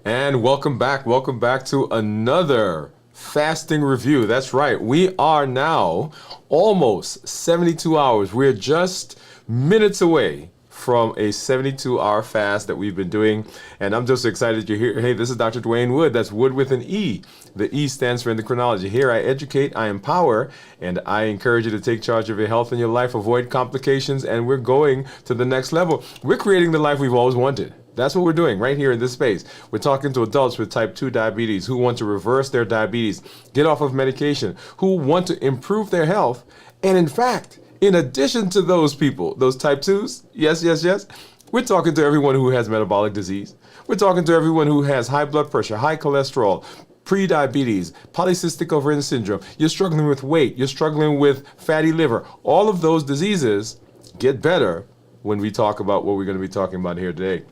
And welcome back. Welcome back to another fasting review. That's right. We are now almost 72 hours. We're just minutes away from a 72-hour fast that we've been doing. And I'm just excited you're here. Hey, this is Dr. Dwain Woode. That's Wood with an E. The E stands for endocrinology. Here I educate, I empower, and I encourage you to take charge of your health and your life, avoid complications, and we're going to the next level. We're creating the life we've always wanted. That's what we're doing right here in this space. We're talking to adults with type 2 diabetes who want to reverse their diabetes, get off of medication, who want to improve their health. And in fact, in addition to those people, those type 2s, yes, we're talking to everyone who has metabolic disease. We're talking to everyone who has high blood pressure, high cholesterol, pre-diabetes, polycystic ovarian syndrome. You're struggling with weight. You're struggling with fatty liver. All of those diseases get better when we talk about what we're going to be talking about here today.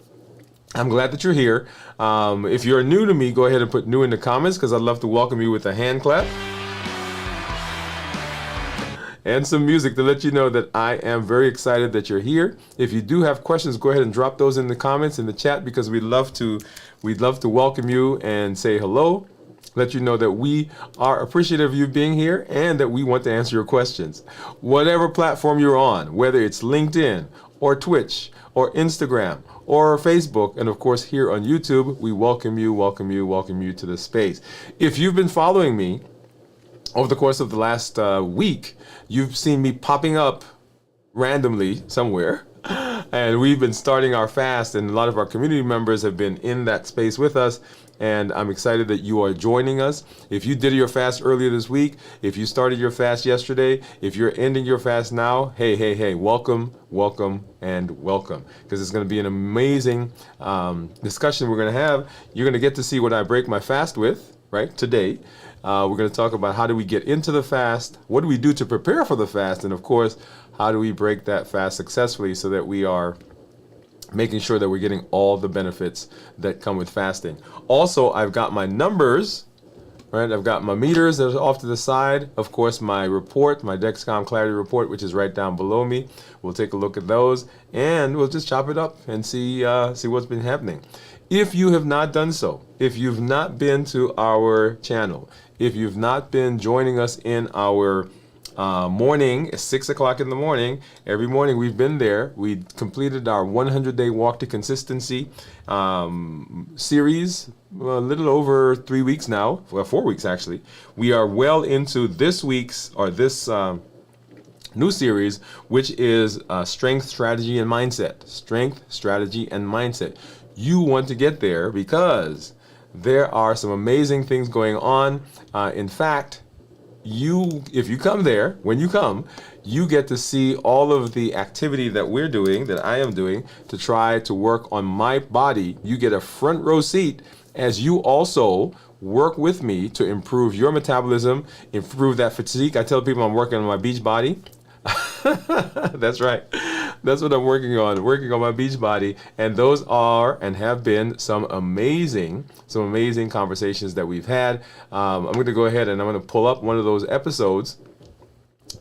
I'm glad that you're here. If you're new to me, go ahead and put new in the comments because I'd love to welcome you with a hand clap and some music to let you know that I am very excited that you're here. If you do have questions, go ahead and drop those in the comments in the chat because we'd love to welcome you and say hello. Let you know that we are appreciative of you being here and that we want to answer your questions. Whatever platform you're on, whether it's LinkedIn or Twitch or Instagram or Facebook, and of course here on YouTube, we welcome you to this space. If you've been following me over the course of the last week, you've seen me popping up randomly somewhere. And we've been starting our fast, and a lot of our community members have been in that space with us. And I'm excited that you are joining us. If you did your fast earlier this week, if you started your fast yesterday, if you're ending your fast now, hey, welcome, and welcome. Because it's going to be an amazing discussion we're going to have. You're going to get to see what I break my fast with, right, today. We're going to talk about how do we get into the fast, what do we do to prepare for the fast, and of course, how do we break that fast successfully so that we are making sure that we're getting all the benefits that come with fasting. Also, I've got my numbers, right? I've got my meters that are off to the side. Of course, my report, my Dexcom Clarity report, which is right down below me. We'll take a look at those and we'll just chop it up and see what's been happening. If you have not done so, if you've not been to our channel, if you've not been joining us in our morning, 6 o'clock in the morning. Every morning we've been there. We completed our 100-day walk to consistency series a little over 3 weeks now, well, 4 weeks actually. We are well into this week's or this new series, which is strength, strategy, and mindset. Strength, strategy, and mindset. You want to get there because there are some amazing things going on. In fact, if you come there, when you come, you get to see all of the activity that we're doing, that I am doing, to try to work on my body. You get a front row seat as you also work with me to improve your metabolism, improve that physique. I tell people I'm working on my beach body. That's right. That's what I'm working on my beach body. And those are and have been some amazing conversations that we've had. I'm going to go ahead and I'm going to pull up one of those episodes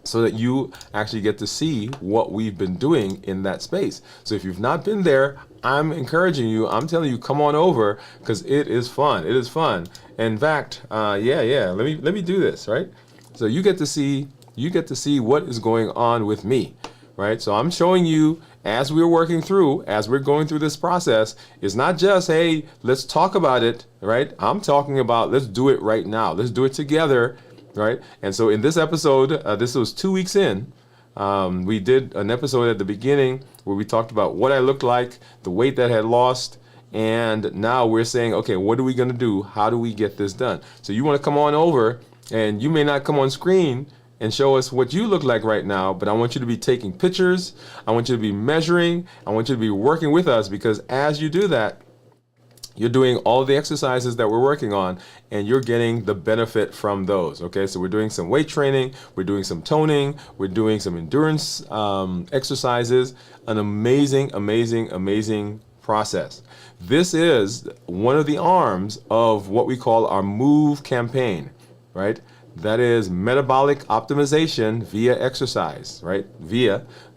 so that you actually get to see what we've been doing in that space. So if you've not been there, I'm encouraging you, I'm telling you, come on over because it is fun. It is fun. In fact, let me do this, right? So you get to see what is going on with me. Right? So I'm showing you as we're working through, as we're going through this process, it's not just, hey, let's talk about it, right? I'm talking about let's do it right now. Let's do it together, right? And so in this episode, this was 2 weeks in, we did an episode at the beginning where we talked about what I looked like, the weight that I had lost, and now we're saying, okay, what are we going to do? How do we get this done? So you want to come on over, and you may not come on screen and show us what you look like right now, but I want you to be taking pictures. I want you to be measuring. I want you to be working with us because as you do that, you're doing all the exercises that we're working on and you're getting the benefit from those. Okay, so we're doing some weight training, we're doing some toning, we're doing some endurance exercises, an amazing process. This is one of the arms of what we call our MOVE campaign, right? That is metabolic optimization via exercise, right?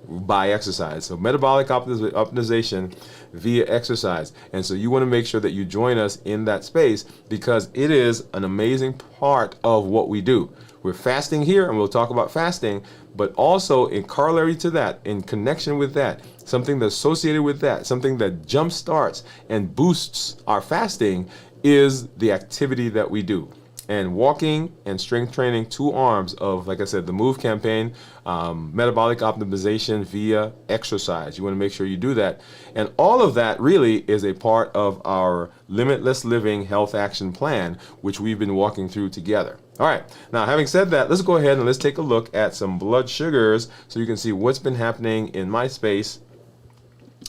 By exercise. So metabolic optimization via exercise. And so you want to make sure that you join us in that space because it is an amazing part of what we do. We're fasting here, and we'll talk about fasting, but also in corollary to that, in connection with that, something that's associated with that, something that jump starts and boosts our fasting is the activity that we do. And walking and strength training, two arms of, like I said, the MOVE campaign, metabolic optimization via exercise. You want to make sure you do that. And all of that really is a part of our Limitless Living Health Action Plan, which we've been walking through together. All right. Now, having said that, let's go ahead and let's take a look at some blood sugars so you can see what's been happening in my space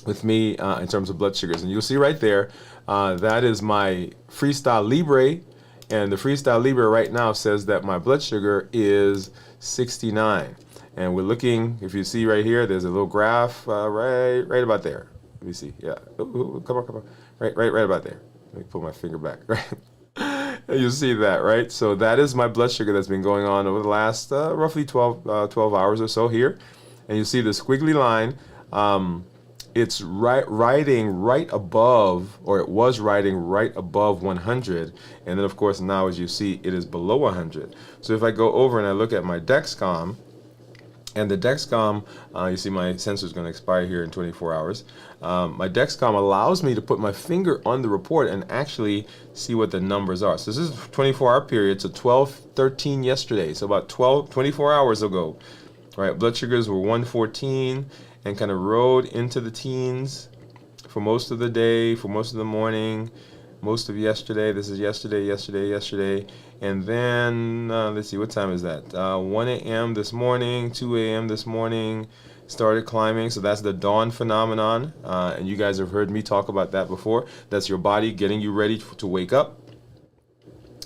with me in terms of blood sugars. And you'll see right there, that is my Freestyle Libre. And the Freestyle Libre right now says that my blood sugar is 69. And we're looking, if you see right here, there's a little graph right about there. Let me see. Yeah. Ooh, come on. Right about there. Let me pull my finger back. Right. You see that, right? So that is my blood sugar that's been going on over the last roughly 12 hours or so here. And you see the squiggly line. It's riding right above, or it was riding right above 100. And then, of course, now as you see, it is below 100. So if I go over and I look at my Dexcom, and the Dexcom, you see my sensor is going to expire here in 24 hours. My Dexcom allows me to put my finger on the report and actually see what the numbers are. So this is a 24-hour period, so 12:13 yesterday, so about 24 hours ago. Right, blood sugars were 114 and kind of rode into the teens for most of the day, for most of the morning, most of yesterday. This is yesterday. And then, let's see, what time is that? 1 a.m. this morning, 2 a.m. this morning, started climbing. So that's the dawn phenomenon. And you guys have heard me talk about that before. That's your body getting you ready to wake up.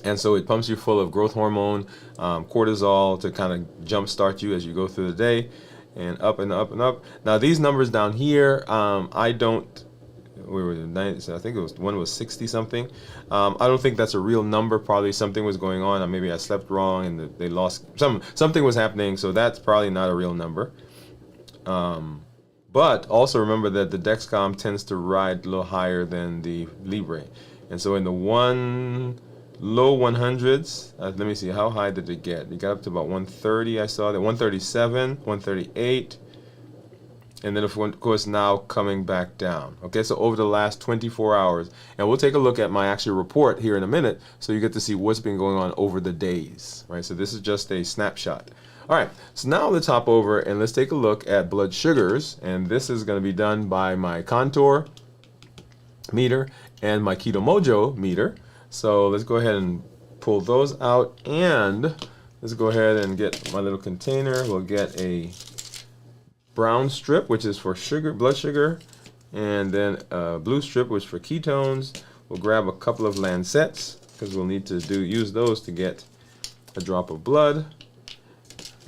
And so it pumps you full of growth hormone, cortisol to kind of jumpstart you as you go through the day, and up and up and up. Now these numbers down here, I don't. We were 90, so I think one was 60 something. I don't think that's a real number. Probably something was going on. Or maybe I slept wrong and they lost something was happening. So that's probably not a real number. But also remember that the Dexcom tends to ride a little higher than the Libre, and so in the low 100s. Let me see, how high did it get? It got up to about 130, I saw that, 137, 138, and then of course now coming back down. Okay, so over the last 24 hours, and we'll take a look at my actual report here in a minute, so you get to see what's been going on over the days, right? So this is just a snapshot. All right, so now let's hop over and let's take a look at blood sugars, and this is going to be done by my Contour meter and my Keto Mojo meter. So let's go ahead and pull those out, and let's go ahead and get my little container. We'll get a brown strip, which is for sugar, blood sugar, and then a blue strip, which is for ketones. We'll grab a couple of lancets because we'll need to use those to get a drop of blood.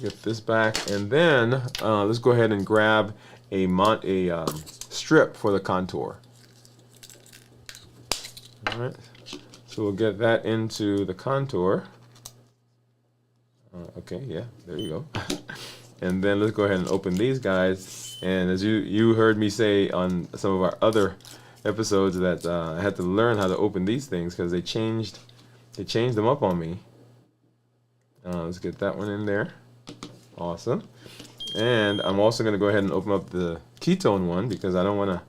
Get this back, and then let's go ahead and grab a strip for the Contour. All right. So we'll get that into the Contour. Okay, yeah, there you go. And then let's go ahead and open these guys. And as you heard me say on some of our other episodes that I had to learn how to open these things because they changed them up on me. Let's get that one in there. Awesome. And I'm also going to go ahead and open up the ketone one because I don't want to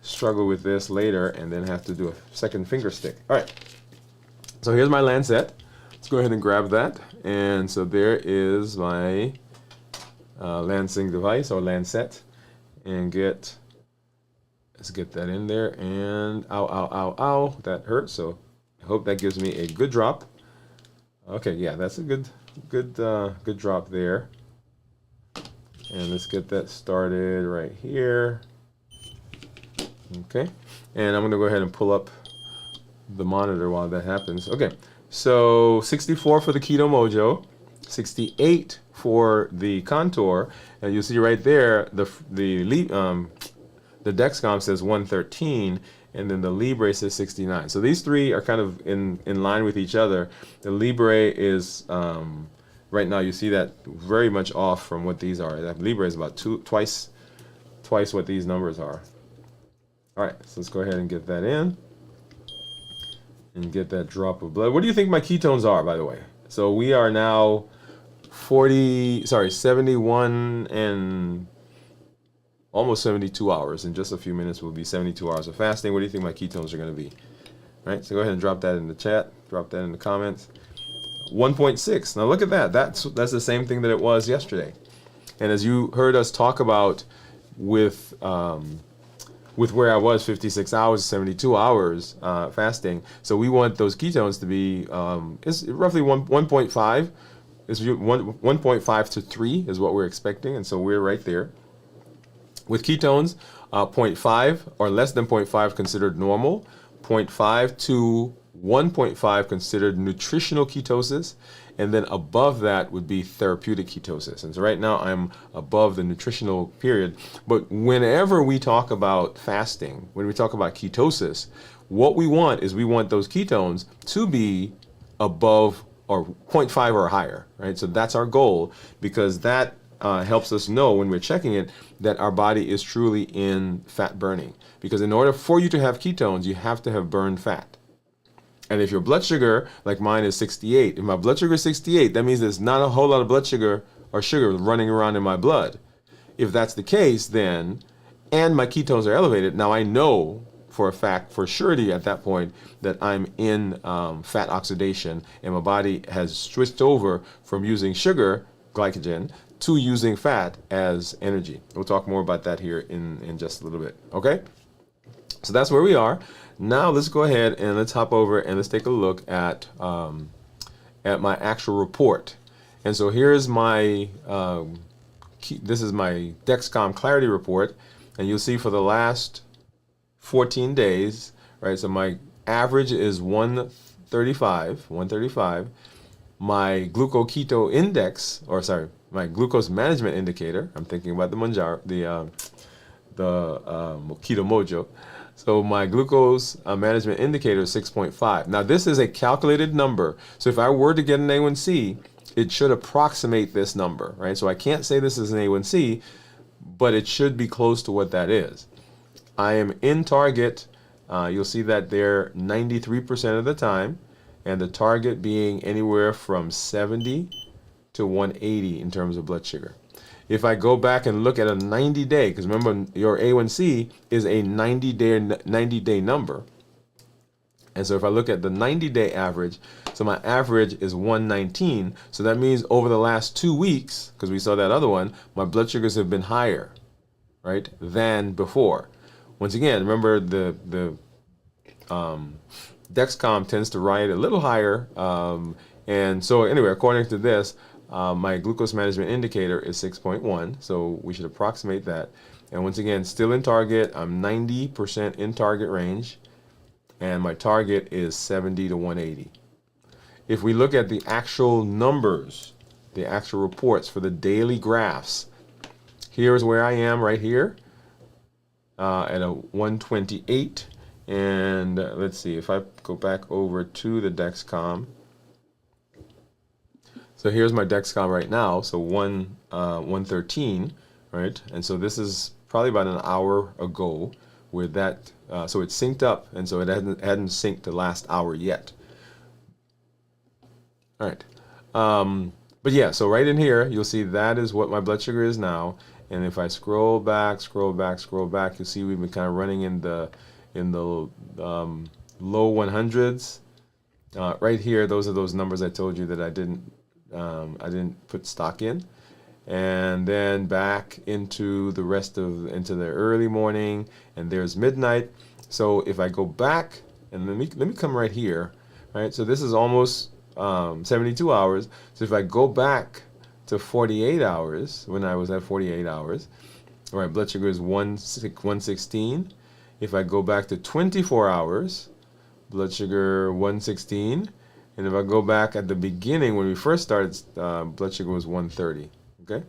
struggle with this later and then have to do a second finger stick. All right, so here's my lancet. Let's go ahead and grab that. And so there is my lancing device or lancet, and let's get that in there. And ow, that hurt. So I hope that gives me a good drop. Okay, yeah, that's a good drop there. And let's get that started right here. Okay, and I'm going to go ahead and pull up the monitor while that happens. Okay, so 64 for the Keto Mojo, 68 for the Contour, and you see right there the Dexcom says 113, and then the Libre says 69. So these three are kind of in line with each other. The Libre is right now, you see that very much off from what these are. That Libre is about twice what these numbers are. All right, so let's go ahead and get that in and get that drop of blood. What do you think my ketones are, by the way? So we are now 71 and almost 72 hours. In just a few minutes, we'll be 72 hours of fasting. What do you think my ketones are going to be? All right, so go ahead and drop that in the chat. Drop that in the comments. 1.6. Now look at that. That's the same thing that it was yesterday. And as you heard us talk about with where I was 56 hours, 72 hours fasting. So we want those ketones to be it's roughly 1.5. It's 1.5 to 3 is what we're expecting, and so we're right there. With ketones, 0.5 or less than 0.5 considered normal, 0.5 to 1.5 considered nutritional ketosis, and then above that would be therapeutic ketosis. And so right now I'm above the nutritional period. But whenever we talk about fasting, when we talk about ketosis, what we want is we want those ketones to be above or 0.5 or higher, right? So that's our goal, because that helps us know when we're checking it that our body is truly in fat burning. Because in order for you to have ketones, you have to have burned fat. And if your blood sugar, like mine, is 68, if my blood sugar is 68, that means there's not a whole lot of blood sugar or sugar running around in my blood. If that's the case, then, and my ketones are elevated, now I know for a fact, for surety at that point, that I'm in fat oxidation, and my body has switched over from using sugar, glycogen, to using fat as energy. We'll talk more about that here in just a little bit, okay? So that's where we are. Now let's go ahead and let's hop over and let's take a look at my actual report. And so here's my, this is my Dexcom Clarity report, and you'll see for the last 14 days, right? So my average is 135. My glucoketo index, or sorry, my glucose management indicator. I'm thinking about the Manjaro, the Keto Mojo. So my glucose management indicator is 6.5. Now this is a calculated number. So if I were to get an A1C, it should approximate this number, right? So I can't say this is an A1C, but it should be close to what that is. I am in target. You'll see that there 93% of the time, and the target being anywhere from 70 to 180 in terms of blood sugar. If I go back and look at a 90-day, because remember your A1C is a 90-day number. And so if I look at the 90-day average, so my average is 119. So that means over the last 2 weeks, because we saw that other one, my blood sugars have been higher, right, than before. Once again, remember the Dexcom tends to ride a little higher. And so anyway, according to this, my glucose management indicator is 6.1, so we should approximate that. And once again, still in target. I'm 90% in target range, and my target is 70 to 180. If we look at the actual numbers, the actual reports for the daily graphs, here's where I am right here at a 128. And let's see, if I go back over to the Dexcom, so here's my Dexcom right now, so 113, right? And so this is probably about an hour ago where that, so it's synced up, and so it hadn't synced the last hour yet. All right, but yeah, so right in here, you'll see that is what my blood sugar is now. And if I scroll back, you'll see we've been kind of running in the low 100s. Right here, those are those numbers I told you that I didn't put stock in, and then back into the early morning, and there's midnight. So if I go back, and let me come right here, right? So this is almost 72 hours. So if I go back to 48 hours, when I was at 48 hours, all right, blood sugar is 116. If I go back to 24 hours, blood sugar 116. And if I go back at the beginning when we first started, blood sugar was 130. Okay.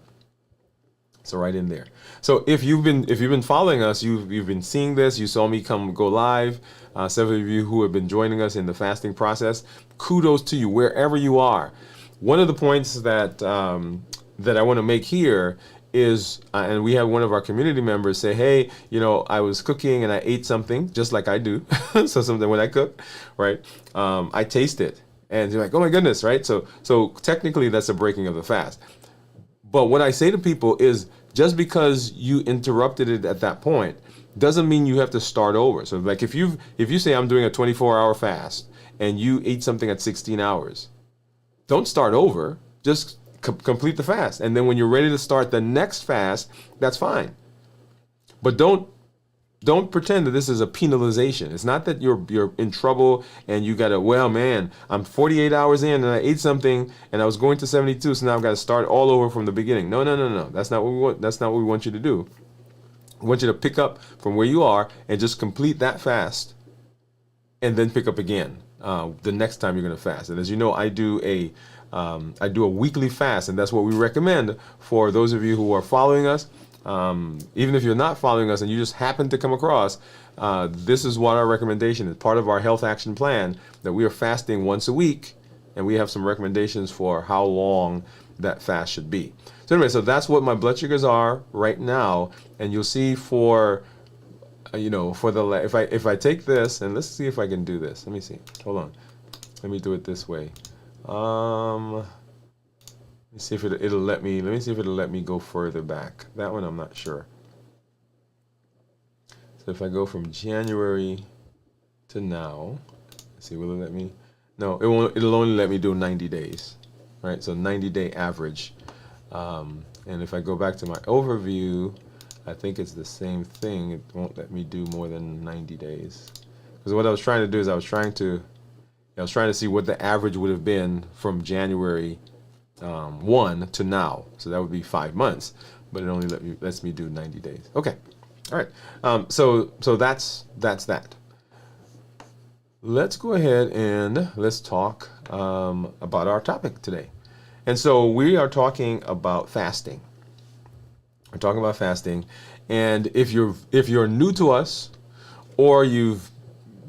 So right in there. So if you've been following us, you've been seeing this. You saw me go live. Several of you who have been joining us in the fasting process, kudos to you wherever you are. One of the points that that I want to make here is, and we have one of our community members say, hey, I was cooking and I ate something just like I do. So something when I cook, right? I taste it and you're like, oh my goodness, right? So technically that's a breaking of the fast. But what I say to people is just because you interrupted it at that point doesn't mean you have to start over. So like if you say I'm doing a 24-hour fast and you ate something at 16 hours, don't start over. Just complete the fast. And then when you're ready to start the next fast, that's fine. But don't pretend that this is a penalization. It's not that you're in trouble and you gotta, well, man, I'm 48 hours in and I ate something and I was going to 72, so now I've got to start all over from the beginning. No. That's not what we want. That's not what we want you to do. I want you to pick up from where you are and just complete that fast and then pick up again the next time you're going to fast. And as you know, I do a weekly fast, and that's what we recommend for those of you who are following us. Even if you're not following us and you just happen to come across, this is what our recommendation is. Part of our health action plan that we are fasting once a week, and we have some recommendations for how long that fast should be. So anyway, so that's what my blood sugars are right now, and you'll see for if I take this, and let's see if I can do this. Let me see. Hold on. Let me do it this way. Let me see if it'll let me. Let me see if it'll let me go further back. That one I'm not sure. So if I go from January to now, let's see, will it let me? No, it won't. It'll only let me do 90 days, right? So 90-day average. And if I go back to my overview, I think it's the same thing. It won't let me do more than 90 days. Because what I was trying to do is I was trying to see what the average would have been from January 1 to now. So that would be 5 months, but it only lets me do 90 days. Okay. All right. So that's that. Let's go ahead and let's talk about our topic today. And so we are talking about fasting. We're talking about fasting. And if you're new to us, or you've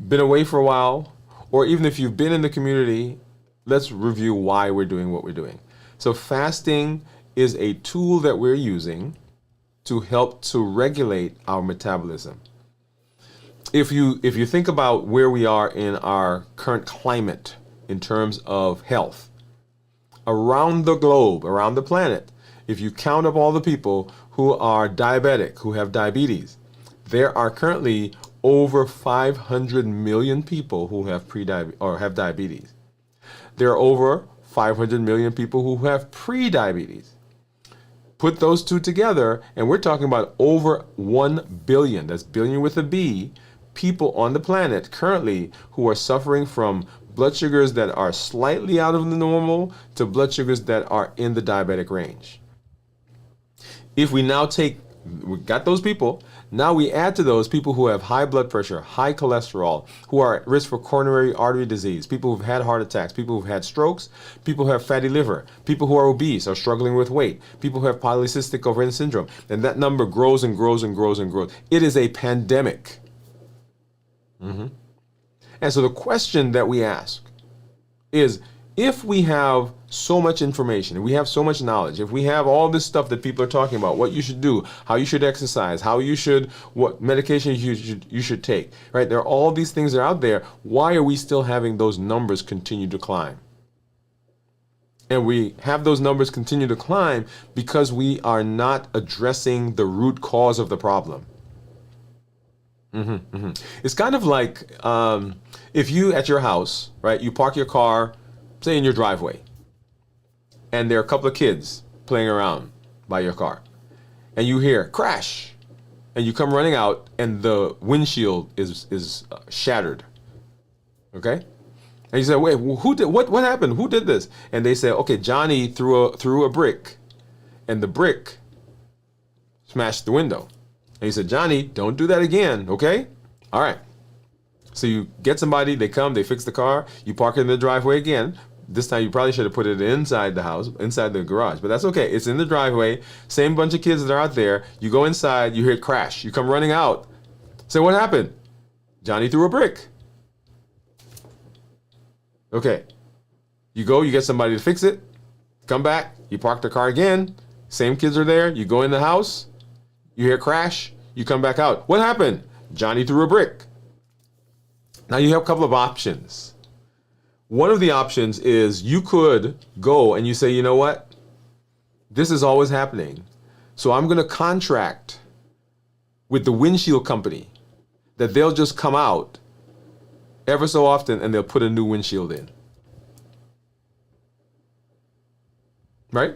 been away for a while, or even if you've been in the community, let's review why we're doing what we're doing. So fasting is a tool that we're using to help to regulate our metabolism. If you think about where we are in our current climate in terms of health, around the globe, around the planet, if you count up all the people who are diabetic, who have diabetes, there are currently over 500 million people who have have diabetes. There are over 500 million people who have pre-diabetes. Put those two together, and we're talking about over 1 billion, that's billion with a B, people on the planet currently who are suffering from blood sugars that are slightly out of the normal to blood sugars that are in the diabetic range. If we now we got those people, now we add to those people who have high blood pressure, high cholesterol, who are at risk for coronary artery disease, people who've had heart attacks, people who've had strokes, people who have fatty liver, people who are obese, are struggling with weight, people who have polycystic ovarian syndrome, and that number grows and grows and grows and grows. It is a pandemic. And so the question that we ask is, if we have so much information, if we have so much knowledge, if we have all this stuff that people are talking about, what you should do, how you should exercise, what medication you should take, right? There are all these things that are out there. Why are we still having those numbers continue to climb? And we have those numbers continue to climb because we are not addressing the root cause of the problem. It's kind of like if you at your house, right, you park your car, say in your driveway, and there are a couple of kids playing around by your car, and you hear crash, and you come running out, and the windshield is shattered. Okay, and you say, wait, who did what happened? Who did this? And they say, okay, Johnny threw a brick, and the brick smashed the window. And he said, Johnny, don't do that again, okay? All right. So you get somebody, they come, they fix the car, you park it in the driveway again, This time you probably should have put it inside the house, inside the garage, but that's okay. It's in the driveway. Same bunch of kids that are out there. You go inside, you hear it crash. You come running out. Say, what happened? Johnny threw a brick. Okay. You go, you get somebody to fix it. Come back. You park the car again. Same kids are there. You go in the house. You hear crash. You come back out. What happened? Johnny threw a brick. Now you have a couple of options. One of the options is you could go and you say, you know what? This is always happening. So I'm going to contract with the windshield company that they'll just come out ever so often and they'll put a new windshield in. Right?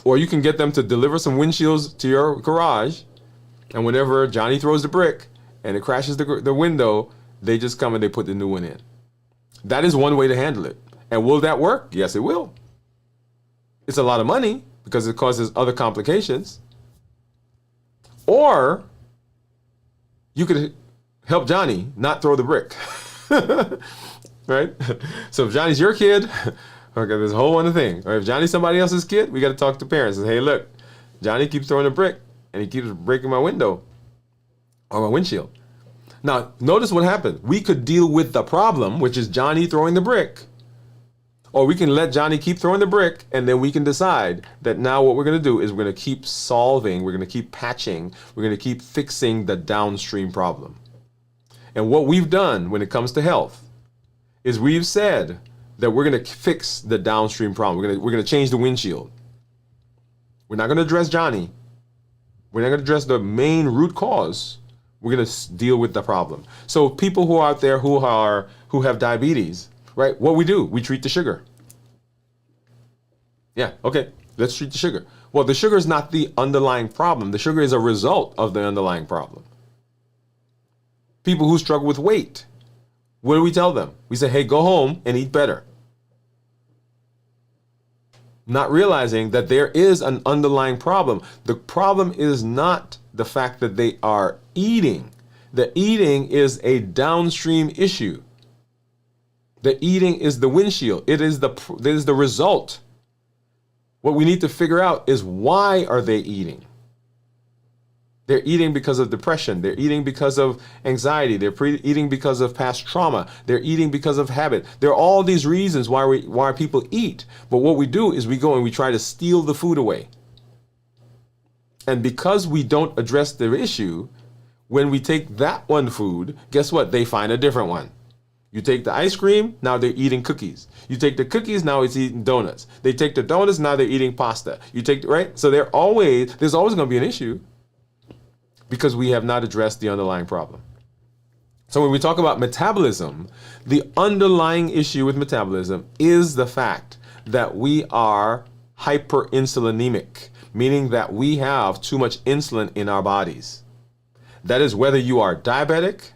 Or you can get them to deliver some windshields to your garage, and whenever Johnny throws the brick and it crashes the window, they just come and they put the new one in. That is one way to handle it. And will that work? Yes, it will. It's a lot of money because it causes other complications. Or you could help Johnny not throw the brick. Right? So if Johnny's your kid, okay, there's a whole other thing. Or if Johnny's somebody else's kid, we got to talk to parents and say, hey, look, Johnny keeps throwing a brick and he keeps breaking my window or my windshield. Now, notice what happened. We could deal with the problem, which is Johnny throwing the brick. Or we can let Johnny keep throwing the brick, and then we can decide that now what we're going to do is we're going to keep solving, we're going to keep patching, we're going to keep fixing the downstream problem. And what we've done when it comes to health is we've said that we're going to fix the downstream problem. We're going to change the windshield. We're not going to address Johnny. We're not going to address the main root cause. We're going to deal with the problem. So people who are out there who have diabetes, right? What we do, we treat the sugar. Yeah, okay, let's treat the sugar. Well, the sugar is not the underlying problem. The sugar is a result of the underlying problem. People who struggle with weight, what do we tell them? We say, hey, go home and eat better. Not realizing that there is an underlying problem. The problem is not the fact that they are eating. The eating is a downstream issue. The eating is the windshield. It is the result. What we need to figure out is why are they eating? They're eating because of depression. They're eating because of anxiety. They're eating because of past trauma. They're eating because of habit. There are all these reasons why people eat. But what we do is we go and we try to steal the food away. And because we don't address the issue, when we take that one food, guess what? They find a different one. You take the ice cream, now they're eating cookies. You take the cookies, now it's eating donuts. They take the donuts, now they're eating pasta. You take, right? So there's always going to be an issue because we have not addressed the underlying problem. So when we talk about metabolism, the underlying issue with metabolism is the fact that we are hyperinsulinemic, meaning that we have too much insulin in our bodies. That is whether you are diabetic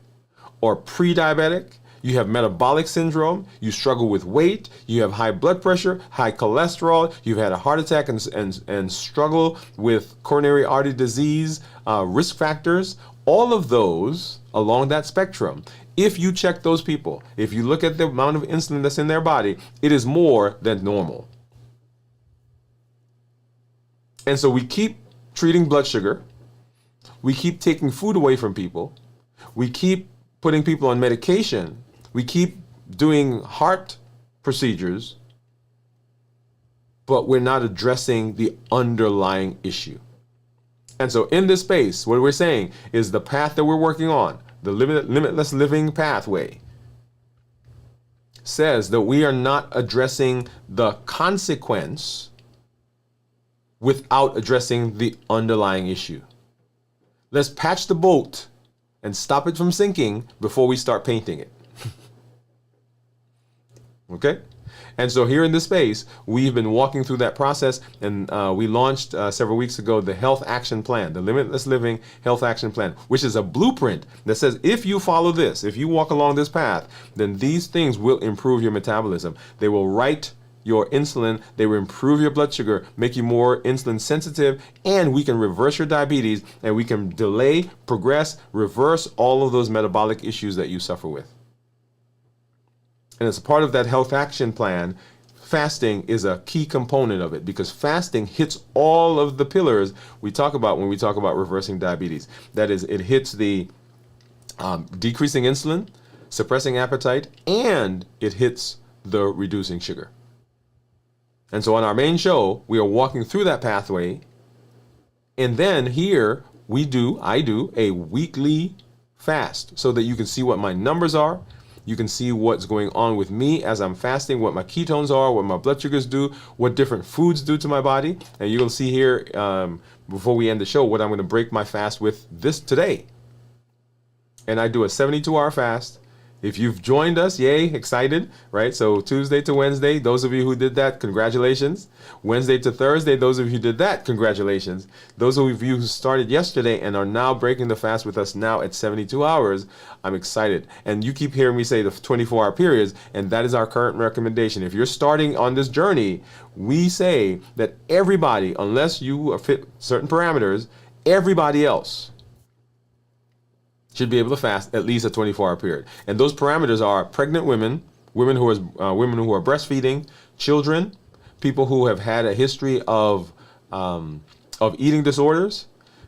or pre-diabetic, you have metabolic syndrome, you struggle with weight, you have high blood pressure, high cholesterol, you've had a heart attack and struggle with coronary artery disease, risk factors, all of those along that spectrum. If you check those people, if you look at the amount of insulin that's in their body, it is more than normal. And so we keep treating blood sugar, we keep taking food away from people, we keep putting people on medication, we keep doing heart procedures, but we're not addressing the underlying issue. And so in this space, what we're saying is the path that we're working on, the limitless living pathway, says that we are not addressing the consequence without addressing the underlying issue. Let's patch the boat and stop it from sinking before we start painting it. Okay? And so here in this space, we've been walking through that process, and we launched several weeks ago the Health Action Plan, the Limitless Living Health Action Plan, which is a blueprint that says if you follow this, if you walk along this path, then these things will improve your metabolism. They will right your insulin, they will improve your blood sugar, make you more insulin sensitive, and we can reverse your diabetes, and we can delay, progress, reverse all of those metabolic issues that you suffer with. And as a part of that health action plan, fasting is a key component of it, because fasting hits all of the pillars we talk about when we talk about reversing diabetes. That is, it hits the decreasing insulin, suppressing appetite, and it hits the reducing sugar. And so on our main show, we are walking through that pathway. And then here I do a weekly fast so that you can see what my numbers are. You can see what's going on with me as I'm fasting, what my ketones are, what my blood sugars do, what different foods do to my body. And you'll see here, before we end the show, what I'm going to break my fast with this today. And I do a 72-hour fast. If you've joined us, yay, excited, right? So Tuesday to Wednesday, those of you who did that, congratulations. Wednesday to Thursday, those of you who did that, congratulations. Those of you who started yesterday and are now breaking the fast with us now at 72 hours, I'm excited. And you keep hearing me say the 24-hour periods, and that is our current recommendation. If you're starting on this journey, we say that everybody, unless you fit certain parameters, everybody else should be able to fast at least a 24-hour period. And those parameters are pregnant women, women who are breastfeeding, children, people who have had a history of eating disorders,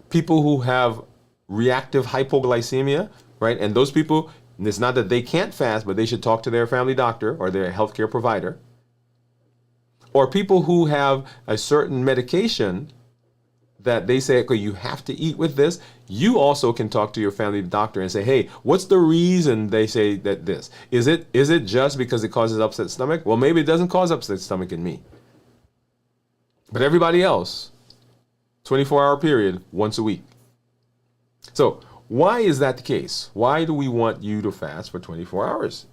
people who have reactive hypoglycemia, right? And those people, it's not that they can't fast, but they should talk to their family doctor or their healthcare provider. Or people who have a certain medication that they say, okay, you have to eat with this. You also can talk to your family doctor and say, hey, what's the reason they say that this? Is it just because it causes upset stomach? Well, maybe it doesn't cause upset stomach in me. But everybody else, 24-hour period, once a week. So why is that the case? Why do we want you to fast for 24 hours?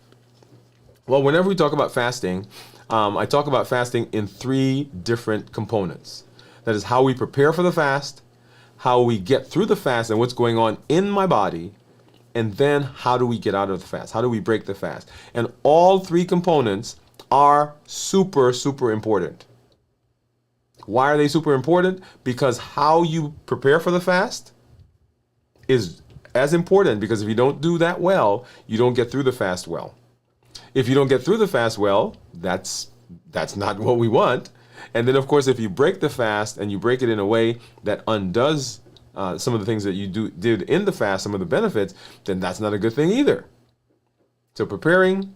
Well, whenever we talk about fasting, I talk about fasting in 3 different components. That is how we prepare for the fast, how we get through the fast and what's going on in my body, and then how do we get out of the fast? How do we break the fast? And all 3 components are super, super important. Why are they super important? Because how you prepare for the fast is as important, because if you don't do that well, you don't get through the fast well. If you don't get through the fast well, that's not what we want. And then, of course, if you break the fast and you break it in a way that undoes some of the things that you did in the fast, some of the benefits, then that's not a good thing either. So preparing,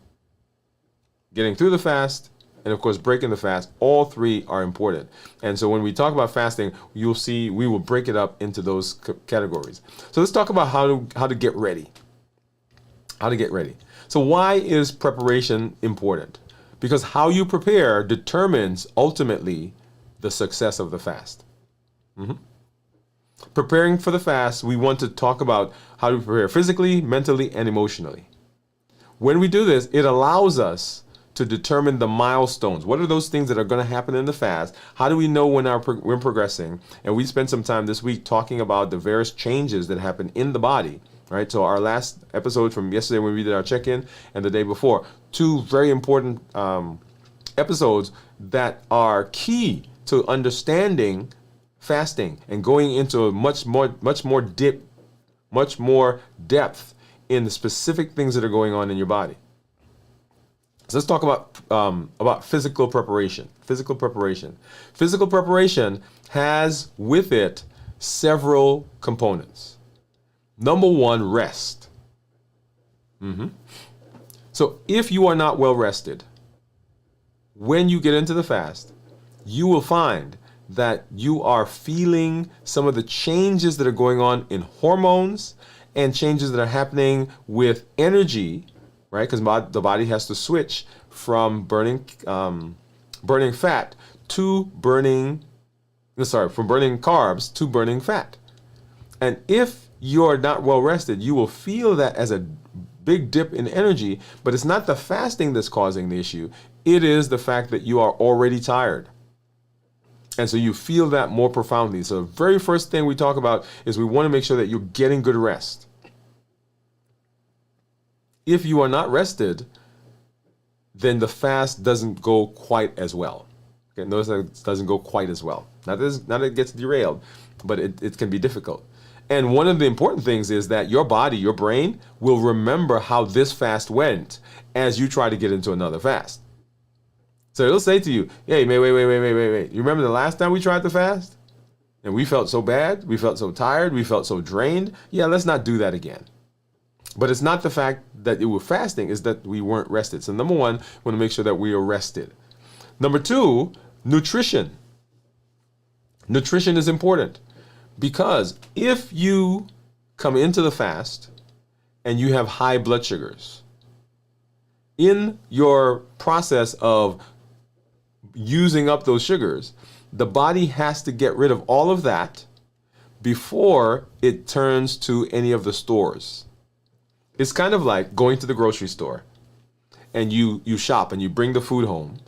getting through the fast, and of course, breaking the fast, all 3 are important. And so when we talk about fasting, you'll see we will break it up into those categories. So let's talk about how to get ready. How to get ready. So why is preparation important? Because how you prepare determines ultimately the success of the fast. Preparing for the fast, we want to talk about how to prepare physically, mentally, and emotionally. When we do this, it allows us to determine the milestones. What are those things that are going to happen in the fast? How do we know when we're progressing? And we spent some time this week talking about the various changes that happen in the body. Right, so our last episode from yesterday when we did our check-in and the day before, 2 very important episodes that are key to understanding fasting and going into a much more depth in the specific things that are going on in your body. So let's talk about physical preparation. Physical preparation has with it several components. Number 1, rest. So if you are not well rested, when you get into the fast, you will find that you are feeling some of the changes that are going on in hormones and changes that are happening with energy, right? Because the body has to switch from burning fat to burning carbs to burning fat. And if you're not well rested, you will feel that as a big dip in energy, but it's not the fasting that's causing the issue. It is the fact that you are already tired. And so you feel that more profoundly. So the very first thing we talk about is we want to make sure that you're getting good rest. If you are not rested, then the fast doesn't go quite as well. Okay, notice that it doesn't go quite as well. Not that it gets derailed, but it can be difficult. And one of the important things is that your body, your brain, will remember how this fast went as you try to get into another fast. So it'll say to you, hey, wait. You remember the last time we tried to fast? And we felt so bad, we felt so tired, we felt so drained. Yeah, let's not do that again. But it's not the fact that we were fasting, it's that we weren't rested. So number one, we want to make sure that we are rested. Number two, nutrition. Nutrition is important because if you come into the fast and you have high blood sugars, in your process of using up those sugars, the body has to get rid of all of that before it turns to any of the stores. It's kind of like going to the grocery store and you shop and you bring the food home.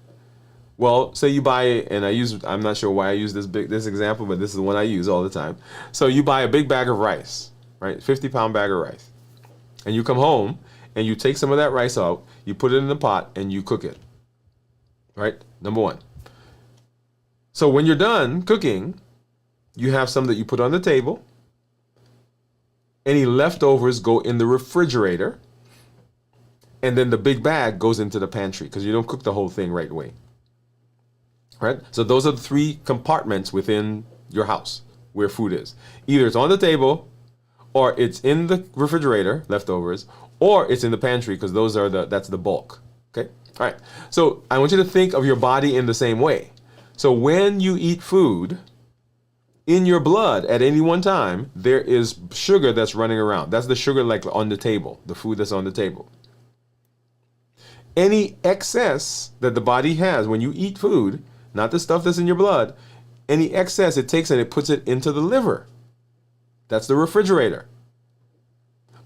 Well, say you buy, and I'm not sure why I use this example, but this is the one I use all the time. So you buy a big bag of rice, right? 50-pound bag of rice. And you come home and you take some of that rice out, you put it in the pot and you cook it. Right? Number one. So when you're done cooking, you have some that you put on the table. Any leftovers go in the refrigerator. And then the big bag goes into the pantry because you don't cook the whole thing right away. Right? So those are the three compartments within your house where food is. Either it's on the table, or it's in the refrigerator, leftovers, or it's in the pantry because that's the bulk. Okay? All right. So I want you to think of your body in the same way. So when you eat food, in your blood at any one time, there is sugar that's running around. That's the sugar like on the table, the food that's on the table. Any excess that the body has when you eat food, not the stuff that's in your blood, any excess it takes and it puts it into the liver. That's the refrigerator.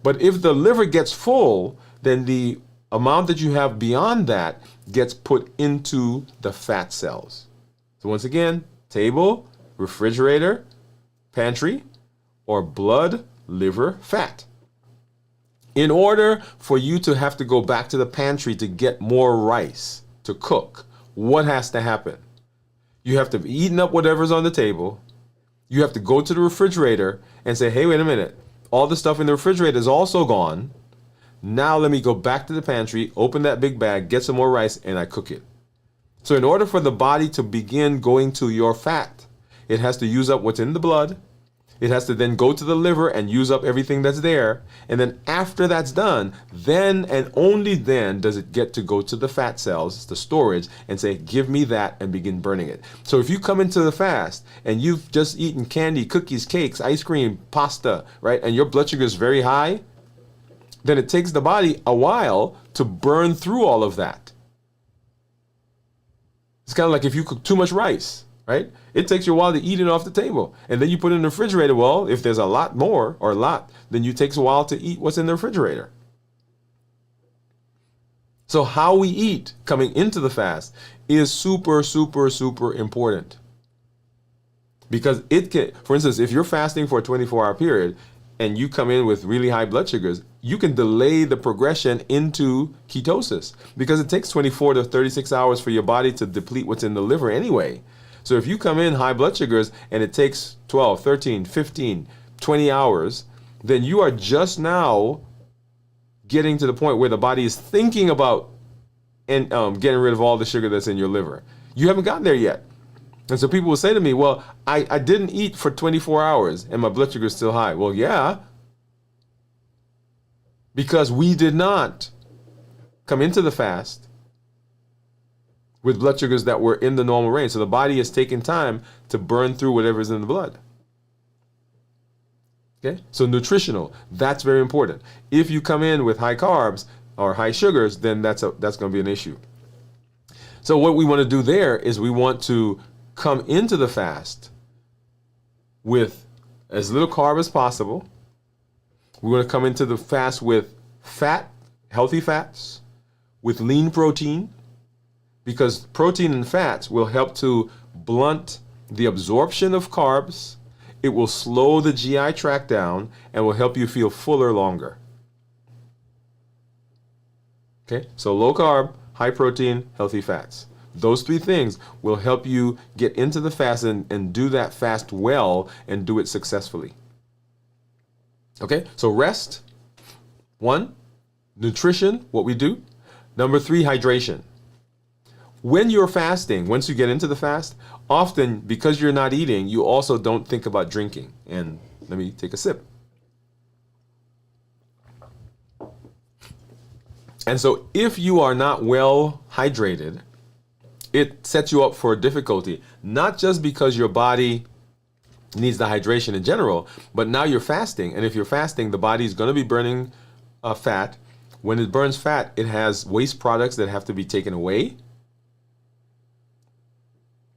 But if the liver gets full, then the amount that you have beyond that gets put into the fat cells. So once again, table, refrigerator, pantry, or blood, liver, fat. In order for you to have to go back to the pantry to get more rice to cook, what has to happen? You have to have eaten up whatever's on the table. You have to go to the refrigerator and say, hey, wait a minute. All the stuff in the refrigerator is also gone. Now let me go back to the pantry, open that big bag, get some more rice, and I cook it. So in order for the body to begin going to your fat, it has to use up what's in the blood. It has to then go to the liver and use up everything that's there. And then after that's done, then and only then does it get to go to the fat cells, the storage, and say, give me that, and begin burning it. So if you come into the fast and you've just eaten candy, cookies, cakes, ice cream, pasta, right, and your blood sugar is very high, then it takes the body a while to burn through all of that. It's kind of like if you cook too much rice, right? It takes you a while to eat it off the table. And then you put it in the refrigerator. Well, if there's a lot more or a lot, then it takes a while to eat what's in the refrigerator. So how we eat coming into the fast is super, super, super important. Because it can, for instance, if you're fasting for a 24-hour period and you come in with really high blood sugars, you can delay the progression into ketosis because it takes 24 to 36 hours for your body to deplete what's in the liver anyway. So if you come in high blood sugars and it takes 12, 13, 15, 20 hours, then you are just now getting to the point where the body is thinking about getting rid of all the sugar that's in your liver. You haven't gotten there yet. And so people will say to me, well, I didn't eat for 24 hours and my blood sugar is still high. Well, yeah, because we did not come into the fast with blood sugars that were in the normal range. So the body has taken time to burn through whatever's in the blood. Okay, so nutritional, that's very important. If you come in with high carbs or high sugars, then that's going to be an issue. So what we want to do there is we want to come into the fast with as little carb as possible. We want to come into the fast with fat, healthy fats, with lean protein, because protein and fats will help to blunt the absorption of carbs. It will slow the GI tract down and will help you feel fuller longer. Okay, so low carb, high protein, healthy fats. Those three things will help you get into the fast and do that fast well and do it successfully. Okay, so rest. 1, nutrition, what we do. Number 3, hydration. When you're fasting, once you get into the fast, often because you're not eating, you also don't think about drinking. And let me take a sip. And so if you are not well hydrated, it sets you up for difficulty, not just because your body needs the hydration in general, but now you're fasting. And if you're fasting, the body is going to be burning fat. When it burns fat, it has waste products that have to be taken away.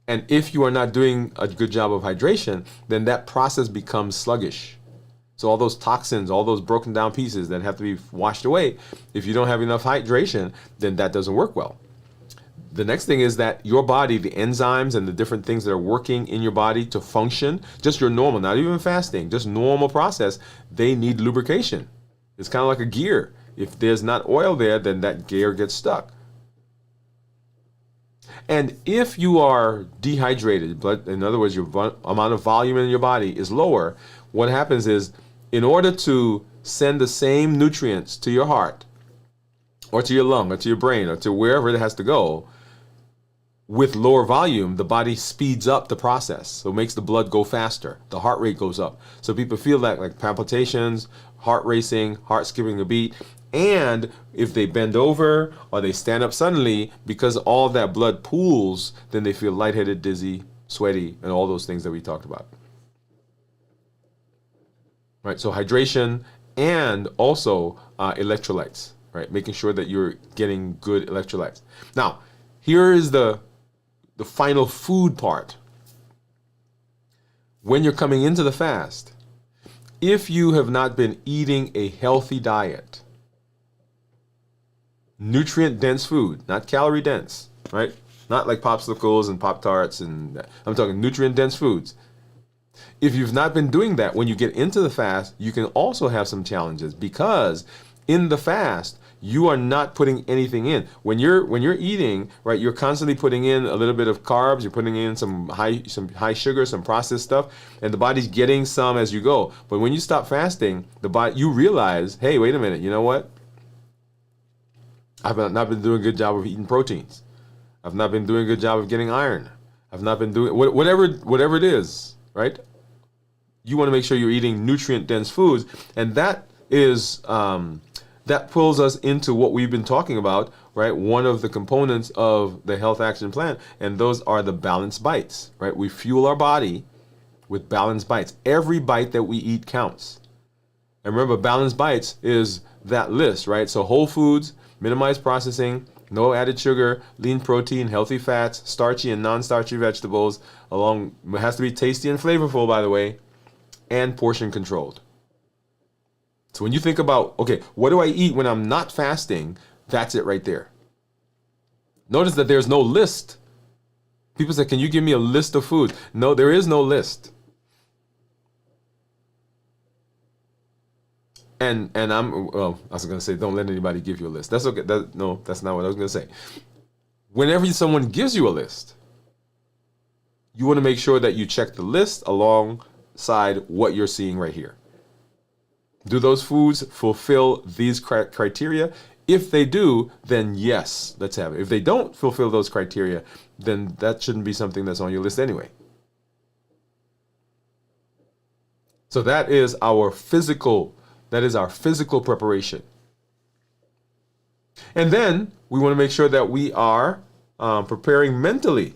And if you are not doing a good job of hydration, then that process becomes sluggish. So all those toxins, all those broken down pieces that have to be washed away, if you don't have enough hydration, then that doesn't work well. The next thing is that your body, the enzymes and the different things that are working in your body to function, just your normal, not even fasting, just normal process, they need lubrication. It's kind of like a gear. If there's not oil there, then that gear gets stuck. And if you are dehydrated, blood, in other words, your amount of volume in your body is lower, what happens is, in order to send the same nutrients to your heart, or to your lung, or to your brain, or to wherever it has to go, with lower volume, the body speeds up the process. So it makes the blood go faster. The heart rate goes up. So people feel that, like palpitations, heart racing, heart skipping a beat. And if they bend over or they stand up suddenly, because all that blood pools, then they feel lightheaded, dizzy, sweaty, and all those things that we talked about. Right, so hydration and also electrolytes, right? Making sure that you're getting good electrolytes. Now, here is the final food part. When you're coming into the fast, if you have not been eating a healthy diet, nutrient-dense food, not calorie-dense, right? Not like popsicles and Pop-Tarts, and I'm talking nutrient-dense foods. If you've not been doing that, when you get into the fast, you can also have some challenges, because in the fast, you are not putting anything in. When you're eating, right, you're constantly putting in a little bit of carbs, you're putting in some high sugar, some processed stuff, and the body's getting some as you go. But when you stop fasting, the body, you realize, hey, wait a minute, you know what? I've not been doing a good job of eating proteins. I've not been doing a good job of getting iron. I've not been doing whatever it is, right? You want to make sure you're eating nutrient-dense foods, and that is that pulls us into what we've been talking about, right? One of the components of the Health Action Plan, and those are the balanced bites, right? We fuel our body with balanced bites. Every bite that we eat counts. And remember, balanced bites is that list, right? So whole foods, minimized processing, no added sugar, lean protein, healthy fats, starchy and non-starchy vegetables, it has to be tasty and flavorful, by the way, and portion controlled. So when you think about, okay, what do I eat when I'm not fasting? That's it right there. Notice that there's no list. People say, can you give me a list of foods? No, there is no list. And I was going to say, don't let anybody give you a list. That's okay. No, that's not what I was going to say. Whenever someone gives you a list, you want to make sure that you check the list alongside what you're seeing right here. Do those foods fulfill these criteria? If they do, then yes, let's have it. If they don't fulfill those criteria, then that shouldn't be something that's on your list anyway. So that is our physical preparation. And then we want to make sure that we are preparing mentally.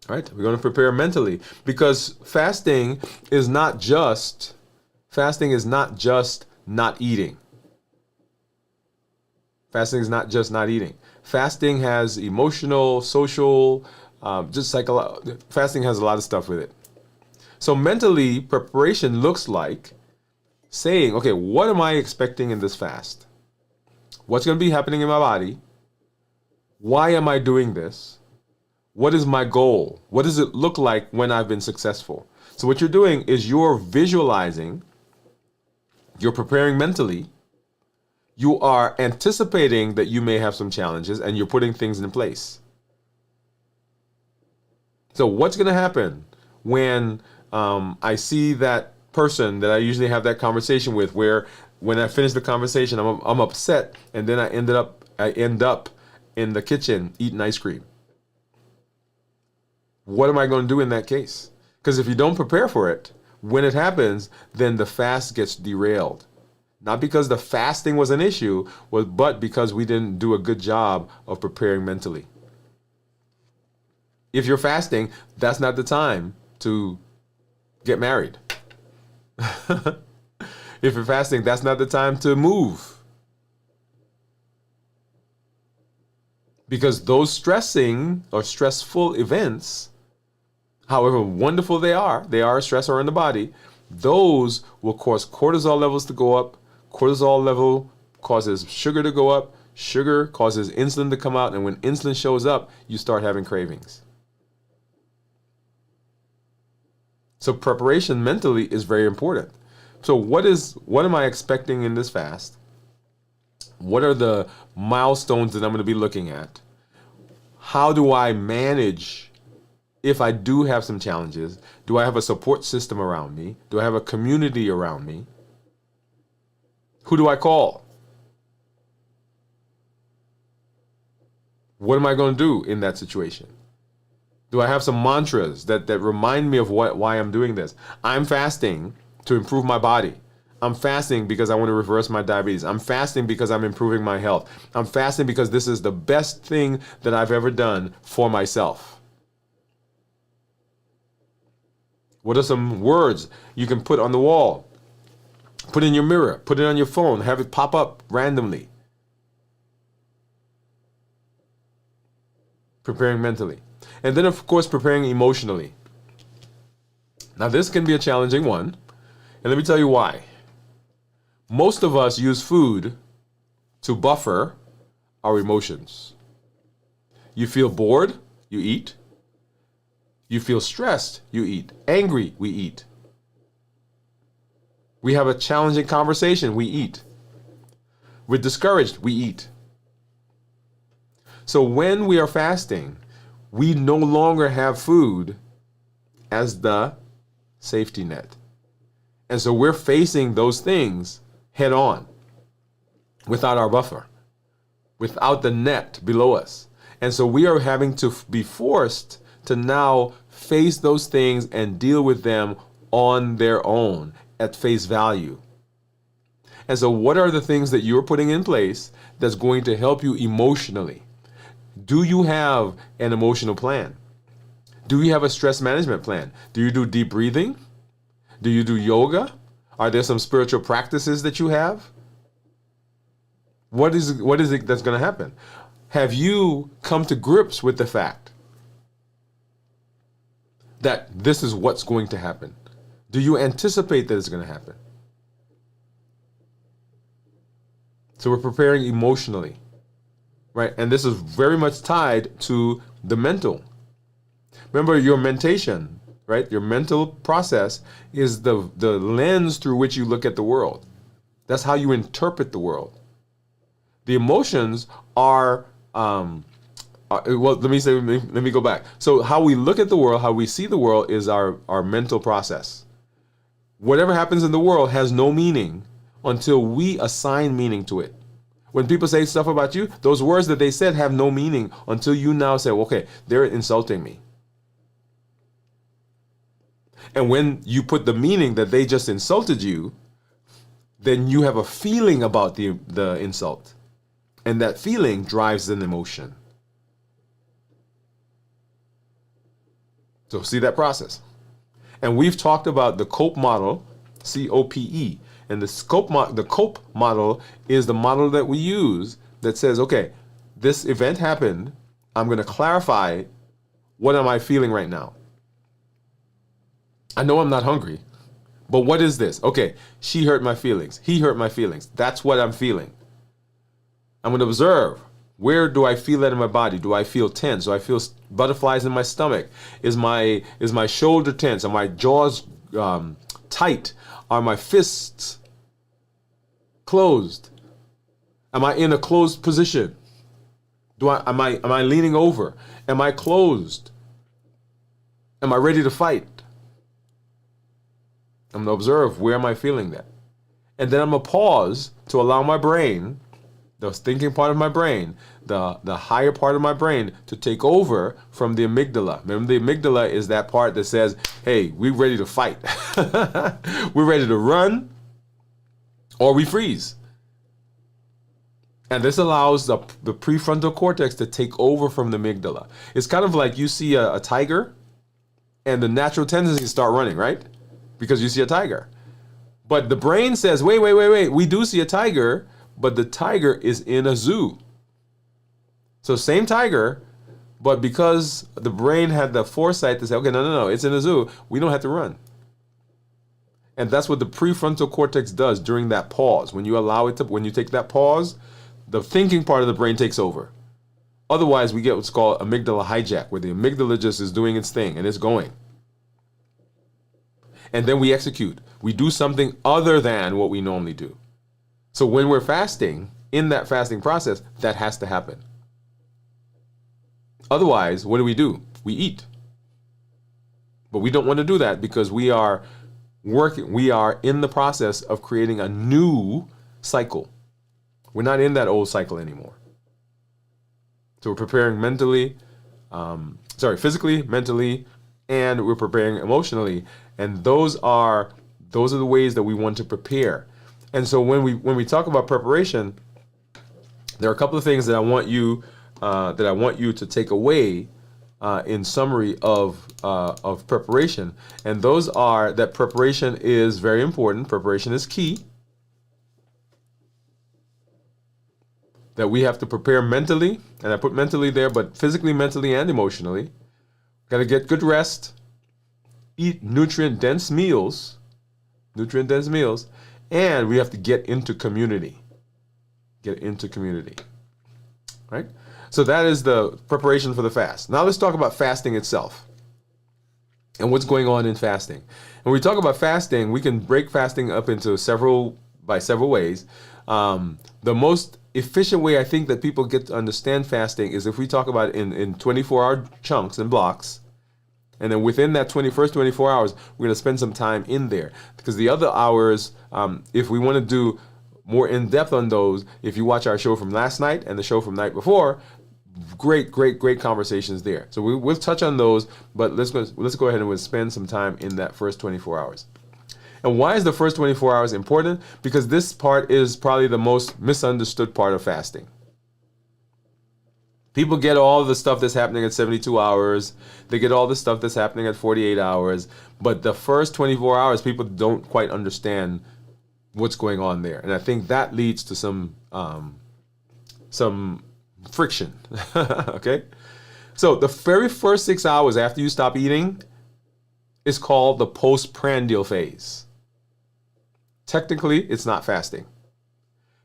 Right? We're going to prepare mentally, because fasting is not just not eating. Fasting is not just not eating. Fasting has emotional, social, fasting has a lot of stuff with it. So mentally, preparation looks like saying, okay, what am I expecting in this fast? What's going to be happening in my body? Why am I doing this? What is my goal? What does it look like when I've been successful? So what you're doing is you're visualizing, you're preparing mentally, you are anticipating that you may have some challenges, and you're putting things in place. So what's going to happen when I see that person that I usually have that conversation with, where when I finish the conversation, I'm upset, and then I end up in the kitchen eating ice cream. What am I going to do in that case? Because if you don't prepare for it, when it happens, then the fast gets derailed. Not because the fasting was an issue, but because we didn't do a good job of preparing mentally. If you're fasting, that's not the time to get married. If you're fasting, that's not the time to move. Because those stressing or stressful events, however wonderful they are a stressor in the body, those will cause cortisol levels to go up. Cortisol level causes sugar to go up. Sugar causes insulin to come out. And when insulin shows up, you start having cravings. So preparation mentally is very important. So what am I expecting in this fast? What are the milestones that I'm going to be looking at? How do I manage if I do have some challenges? Do I have a support system around me? Do I have a community around me? Who do I call? What am I going to do in that situation? Do I have some mantras that remind me of why I'm doing this? I'm fasting to improve my body. I'm fasting because I want to reverse my diabetes. I'm fasting because I'm improving my health. I'm fasting because this is the best thing that I've ever done for myself. What are some words you can put on the wall? Put in your mirror, put it on your phone, have it pop up randomly. Preparing mentally. And then, of course, preparing emotionally. Now, this can be a challenging one. And let me tell you why. Most of us use food to buffer our emotions. You feel bored, you eat. You feel stressed, you eat. Angry, we eat. We have a challenging conversation, we eat. We're discouraged, we eat. So when we are fasting, we no longer have food as the safety net. And so we're facing those things head on without our buffer, without the net below us. And so we are having to be forced to now face those things and deal with them on their own at face value. And so what are the things that you're putting in place that's going to help you emotionally? Do you have an emotional plan? Do you have a stress management plan? Do you do deep breathing? Do you do yoga? Are there some spiritual practices that you have? What is it that's going to happen? Have you come to grips with the fact that this is what's going to happen? Do you anticipate that it's going to happen? So we're preparing emotionally, right? And this is very much tied to the mental. Remember your mentation, right? Your mental process is the lens through which you look at the world. That's how you interpret the world. The emotions are, well, let me go back. So how we look at the world, how we see the world is our mental process. Whatever happens in the world has no meaning until we assign meaning to it. When people say stuff about you, those words that they said have no meaning until you now say, okay, they're insulting me. And when you put the meaning that they just insulted you, then you have a feeling about the insult. And that feeling drives an emotion. So see that process. And we've talked about the COPE model, COPE. And the COPE model is the model that we use that says, okay, this event happened. I'm going to clarify, what am I feeling right now? I know I'm not hungry, but what is this? Okay, she hurt my feelings. He hurt my feelings. That's what I'm feeling. I'm going to observe. Where do I feel that in my body? Do I feel tense? Do I feel butterflies in my stomach? Is my shoulder tense? Are my jaws tight? Are my fists closed? Am I in a closed position? Am I leaning over? Am I closed? Am I ready to fight? I'm going to observe, where am I feeling that? And then I'm going to pause to allow my brain, the thinking part of my brain, the higher part of my brain, to take over from the amygdala. Remember, the amygdala is that part that says, hey, we're ready to fight. We're ready to run, or we freeze. And this allows the prefrontal cortex to take over from the amygdala. It's kind of like you see a tiger, and the natural tendency is to start running, right? Because you see a tiger. But the brain says, wait, we do see a tiger, but the tiger is in a zoo. So same tiger, but because the brain had the foresight to say, okay, no, it's in a zoo, we don't have to run. And that's what the prefrontal cortex does during that pause. When you allow it to, when you take that pause, the thinking part of the brain takes over. Otherwise, we get what's called amygdala hijack, where the amygdala just is doing its thing and it's going. And then we execute. We do something other than what we normally do. So when we're fasting, in that fasting process, that has to happen. Otherwise, what do? We eat. But we don't want to do that because we are in the process of creating a new cycle. We're not in that old cycle anymore. So we're preparing physically, mentally, and we're preparing emotionally. And those are the ways that we want to prepare. And so when we talk about preparation, there are a couple of things that I want you to take away in summary of preparation. And those are that preparation is very important. Preparation is key. That we have to prepare mentally, and I put mentally there, but physically, mentally, and emotionally. Got to get good rest, eat nutrient-dense meals, and we have to get into community. Right? So that is the preparation for the fast. Now let's talk about fasting itself and what's going on in fasting. When we talk about fasting, we can break fasting up into several ways. The most efficient way I think that people get to understand fasting is if we talk about it in 24-hour chunks and blocks. And then within that first 24 hours, we're going to spend some time in there. Because the other hours, if we want to do more in-depth on those, if you watch our show from last night and the show from the night before, great conversations there. So we'll touch on those, but let's go ahead and we'll spend some time in that first 24 hours. And why is the first 24 hours important? Because this part is probably the most misunderstood part of fasting. People get all the stuff that's happening at 72 hours. They get all the stuff that's happening at 48 hours. But the first 24 hours, people don't quite understand what's going on there. And I think that leads to some friction. Okay? So the very first 6 hours after you stop eating is called the postprandial phase. Technically, it's not fasting.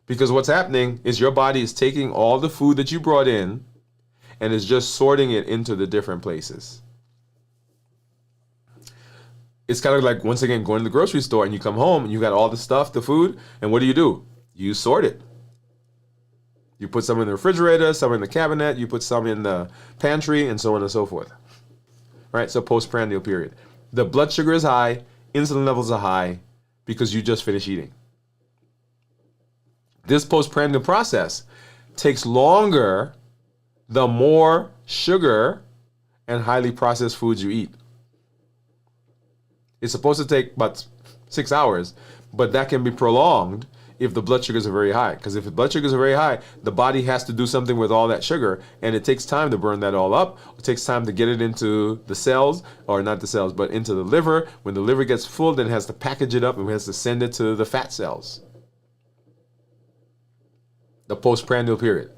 Because what's happening is your body is taking all the food that you brought in and is just sorting it into the different places. It's kind of like, once again, going to the grocery store and you come home and you got all the stuff, the food, and what do? You sort it. You put some in the refrigerator, some in the cabinet, you put some in the pantry, and so on and so forth. Right? So postprandial period. The blood sugar is high, insulin levels are high, because you just finished eating. This postprandial process takes longer the more sugar and highly processed foods you eat. It's supposed to take about 6 hours, but that can be prolonged if the blood sugars are very high. Because if the blood sugars are very high, the body has to do something with all that sugar, and it takes time to burn that all up. It takes time to get it into the cells, or not the cells, but into the liver. When the liver gets full, then it has to package it up and it has to send it to the fat cells. The postprandial period.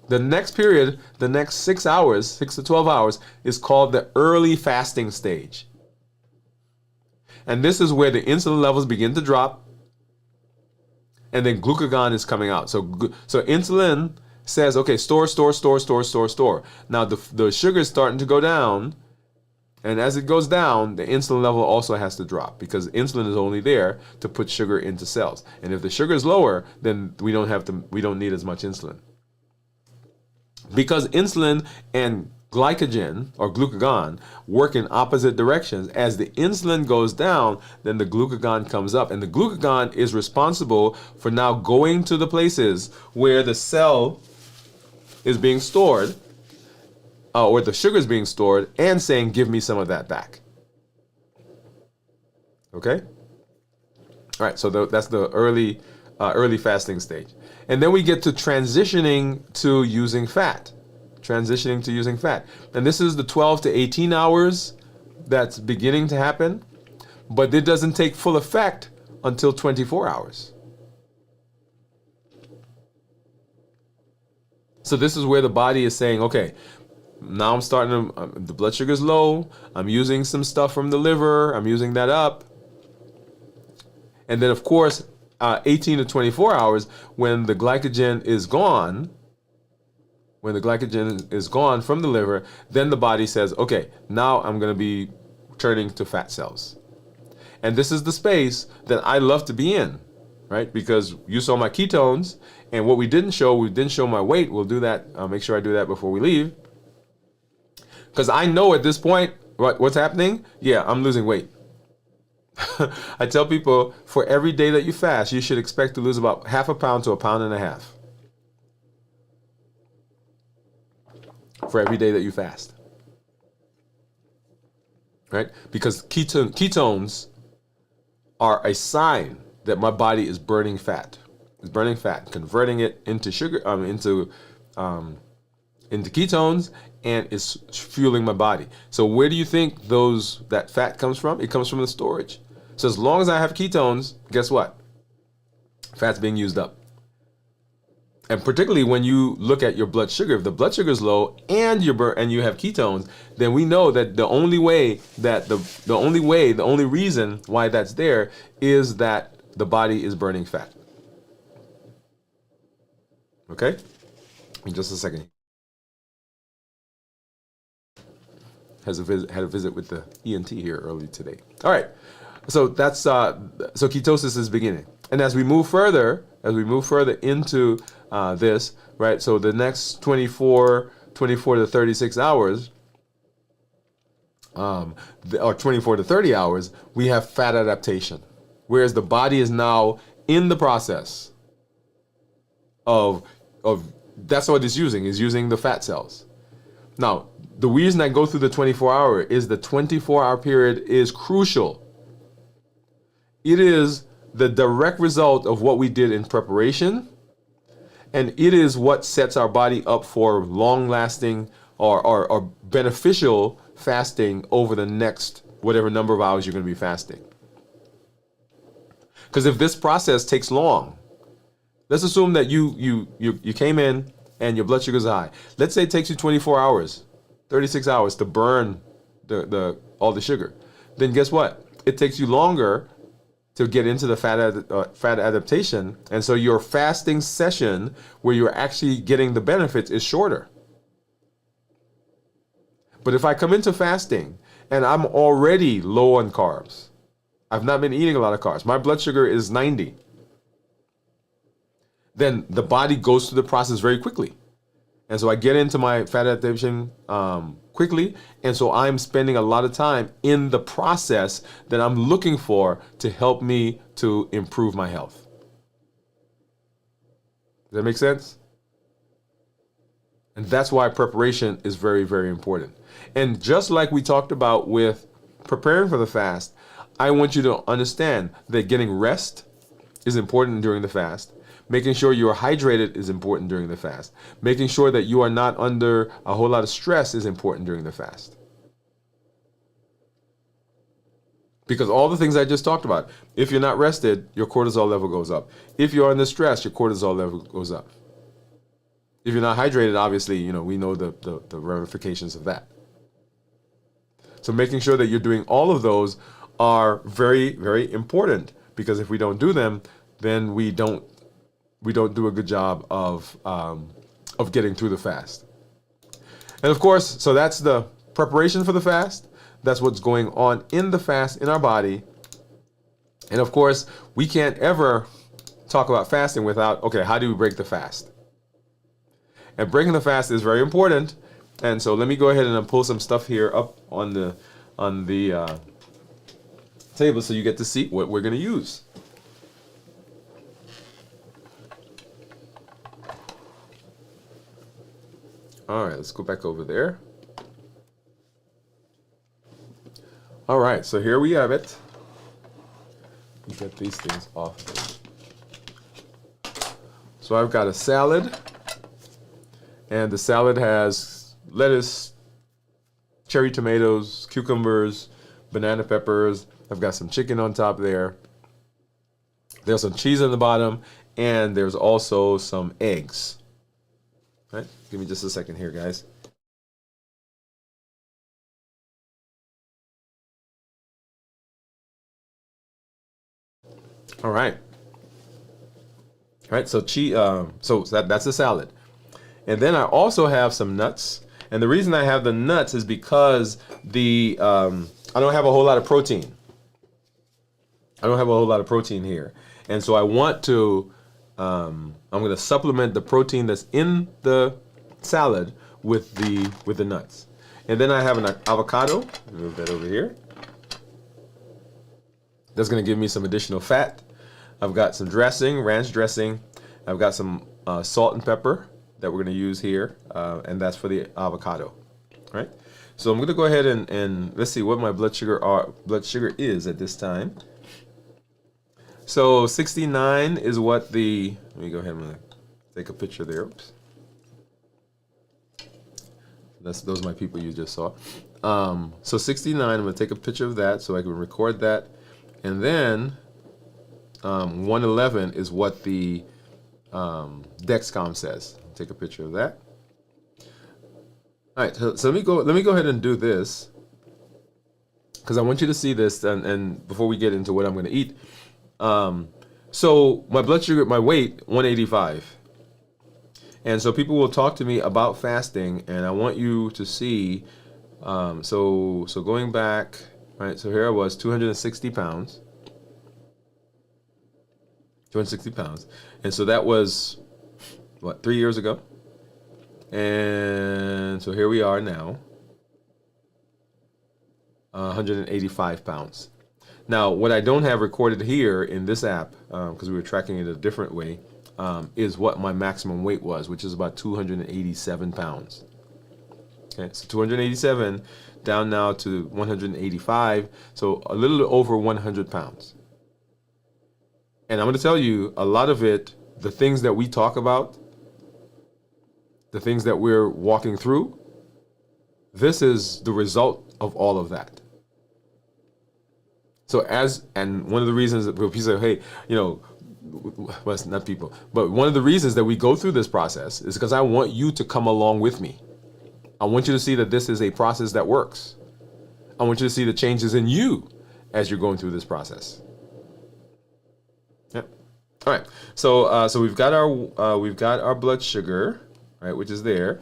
The next period, the next 6 hours, 6 to 12 hours, is called the early fasting stage. And this is where the insulin levels begin to drop, and then glucagon is coming out. So insulin says, okay, store. Now the sugar is starting to go down, and as it goes down, the insulin level also has to drop, because insulin is only there to put sugar into cells. And if the sugar is lower, then we don't need as much insulin. Because insulin and glycogen or glucagon work in opposite directions. As the insulin goes down, then the glucagon comes up, and the glucagon is responsible for now going to the places where the cell is being stored, or the sugar is being stored, and saying, give me some of that back. Okay? All right, so that's the early fasting stage. And then we get to transitioning to using fat. Transitioning to using fat. And this is the 12 to 18 hours that's beginning to happen, but it doesn't take full effect until 24 hours. So this is where the body is saying, okay, now I'm starting to, the blood sugar is low, I'm using some stuff from the liver, I'm using that up. And then of course, 18 to 24 hours, when the glycogen is gone, from the liver, then the body says, okay, now I'm going to be turning to fat cells. And this is the space that I love to be in, right? Because you saw my ketones, and what we didn't show my weight. We'll do that. I'll make sure I do that before we leave. Because I know at this point, what's happening? Yeah, I'm losing weight. I tell people, for every day that you fast, you should expect to lose about 0.5 pound to 1.5 pounds. For every day that you fast. Right? Because ketones are a sign that my body is burning fat. It's burning fat, converting it into sugar, into ketones, and it's fueling my body. So where do you think that fat comes from? It comes from the storage. So as long as I have ketones, guess what? Fat's being used up. And particularly when you look at your blood sugar, if the blood sugar is low and you have ketones, then we know that the only reason why that's there is that the body is burning fat. Okay? In just a second. Had a visit with the ENT here early today. All right. So that's so ketosis is beginning. And as we move further into this, right? So the next 24 to 36 hours, or 24 to 30 hours, we have fat adaptation. Whereas the body is now in the process of that's what it's using the fat cells. Now, the reason I go through the 24-hour is the 24-hour period is crucial. It is the direct result of what we did in preparation, and it is what sets our body up for long-lasting or beneficial fasting over the next whatever number of hours you're going to be fasting. Because if this process takes long, let's assume that you came in and your blood sugar is high. Let's say it takes you 24 hours, 36 hours to burn all the sugar. Then guess what? It takes you longer to get into the fat adaptation, and so your fasting session where you're actually getting the benefits is shorter. But if I come into fasting and I'm already low on carbs, I've not been eating a lot of carbs, my blood sugar is 90, then the body goes through the process very quickly. And so I get into my fat adaptation quickly, and so I'm spending a lot of time in the process that I'm looking for to help me to improve my health. Does that make sense? And that's why preparation is very, very important. And just like we talked about with preparing for the fast, I want you to understand that getting rest is important during the fast. Making sure you're hydrated is important during the fast. Making sure that you are not under a whole lot of stress is important during the fast. Because all the things I just talked about, if you're not rested, your cortisol level goes up. If you're under stress, your cortisol level goes up. If you're not hydrated, obviously, we know the ramifications of that. So making sure that you're doing all of those are very, very important, because if we don't do them, then we don't do a good job of getting through the fast. And of course, so that's the preparation for the fast. That's what's going on in the fast in our body. And of course, we can't ever talk about fasting without, okay, how do we break the fast? And breaking the fast is very important, And so let me go ahead and pull some stuff here up on the table so you get to see what we're going to use. All right, let's go back over there. All right, so here we have it. Get these things off. So I've got a salad, and the salad has lettuce, cherry tomatoes, cucumbers, banana peppers. I've got some chicken on top there. There's some cheese on the bottom, and there's also some eggs. All right, give me just a second here, guys. All right. All right, so that's the salad. And then I also have some nuts. And the reason I have the nuts is because I don't have a whole lot of protein. I don't have a whole lot of protein here. And so I want to, I'm going to supplement the protein that's in the salad with the nuts. And then I have an avocado. Move that over here. That's going to give me some additional fat. I've got some dressing, ranch dressing. I've got some salt and pepper that we're going to use here, and that's for the avocado. All right. So I'm going to go ahead and let's see what my blood sugar is at this time. So 69 is what the. Let me go ahead and take a picture there. Oops. Those are my people you just saw. So 69. I'm going to take a picture of that so I can record that, and then 111 is what the Dexcom says. Take a picture of that. All right, so let me go ahead and do this because I want you to see this, and before we get into what I'm going to eat. So my blood sugar, my weight, 185. And so people will talk to me about fasting, and I want you to see. So going back, right? So here I was, 260 pounds. 260 pounds. And so that was, what, 3 years ago? And so here we are now, 185 pounds. Now, what I don't have recorded here in this app, because we were tracking it a different way, is what my maximum weight was, which is about 287 pounds. Okay, so 287 down now to 185, so a little over 100 pounds. And I'm going to tell you, a lot of it, the things that we talk about, the things that we're walking through, this is the result of all of that. So and one of the reasons that people say, hey, well, it's not people, but one of the reasons that we go through this process is because I want you to come along with me. I want you to see that this is a process that works. I want you to see the changes in you as you're going through this process. All right, so we've got our blood sugar, right, which is there.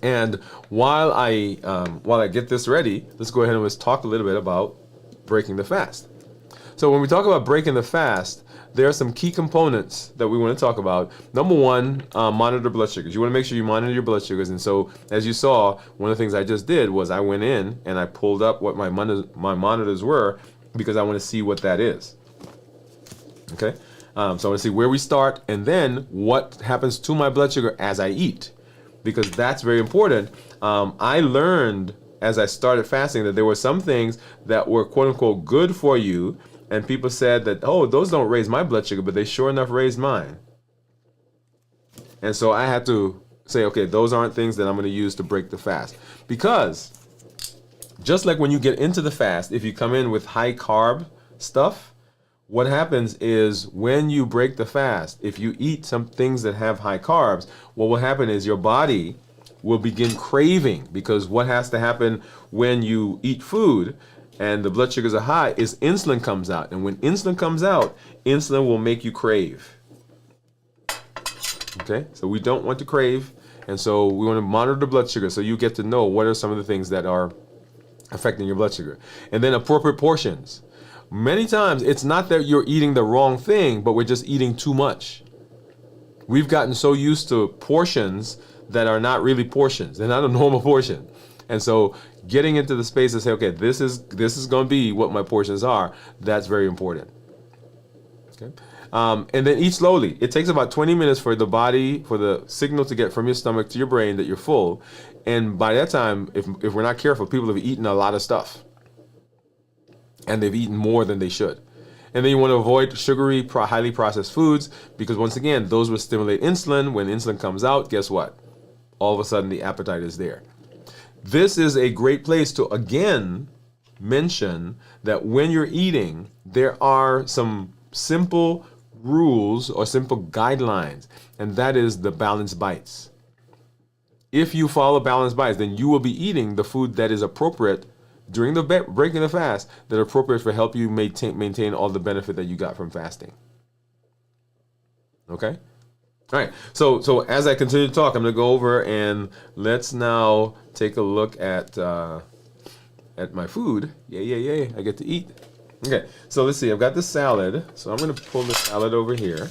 And while I get this ready, let's go ahead and let's talk a little bit about breaking the fast. So when we talk about breaking the fast, there are some key components that we want to talk about. Number one, monitor blood sugars. You want to make sure you monitor your blood sugars. And so, as you saw, one of the things I just did was I went in and I pulled up what my monitors were because I want to see what that is. Okay. So I want to see where we start and then what happens to my blood sugar as I eat, because that's very important. I learned as I started fasting that there were some things that were quote unquote good for you, and people said that, oh, those don't raise my blood sugar, but they sure enough raised mine. And so I had to say, okay, those aren't things that I'm going to use to break the fast, because just like when you get into the fast, if you come in with high carb stuff, what happens is when you break the fast, if you eat some things that have high carbs, what will happen is your body will begin craving, because what has to happen when you eat food and the blood sugars are high is insulin comes out. And when insulin comes out, insulin will make you crave. Okay, so we don't want to crave. And so we want to monitor the blood sugar so you get to know what are some of the things that are affecting your blood sugar. And then appropriate portions. Many times it's not that you're eating the wrong thing, but we're just eating too much. We've gotten so used to portions that are not really portions. They're not a normal portion. And so getting into the space to say, okay, this is going to be what my portions are, that's very important. Okay. And then eat slowly. It takes about 20 minutes for the body, for the signal to get from your stomach to your brain that you're full. And by that time, if we're not careful, people have eaten a lot of stuff. And they've eaten more than they should. And then you want to avoid sugary, highly processed foods, because once again, those will stimulate insulin. When insulin comes out, guess what? All of a sudden, the appetite is there. This is a great place to, again, mention that when you're eating, there are some simple rules or simple guidelines, and that is the balanced bites. If you follow balanced bites, then you will be eating the food that is appropriate during the break in the fast, that are appropriate for help you maintain all the benefit that you got from fasting. Okay? All right. So as I continue to talk, I'm going to go over and let's now take a look at my food. Yay. I get to eat. Okay. So let's see. I've got the salad. So I'm going to pull the salad over here.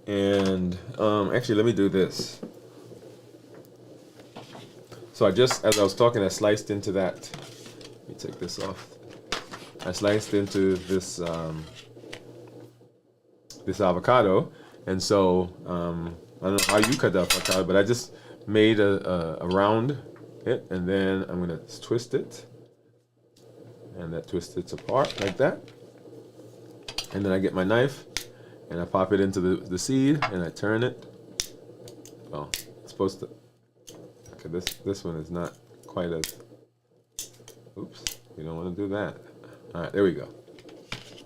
And actually, let me do this. So as I was talking, I sliced into that. Let me take this off. I sliced into this this avocado, and so I don't know how you cut the avocado, but I just made around it, and then I'm gonna twist it, and that twists it apart like that, and then I get my knife, and I pop it into the seed, and I turn it. Oh, it's supposed to. Okay, this one is not quite as. Oops, we don't want to do that. All right, there we go.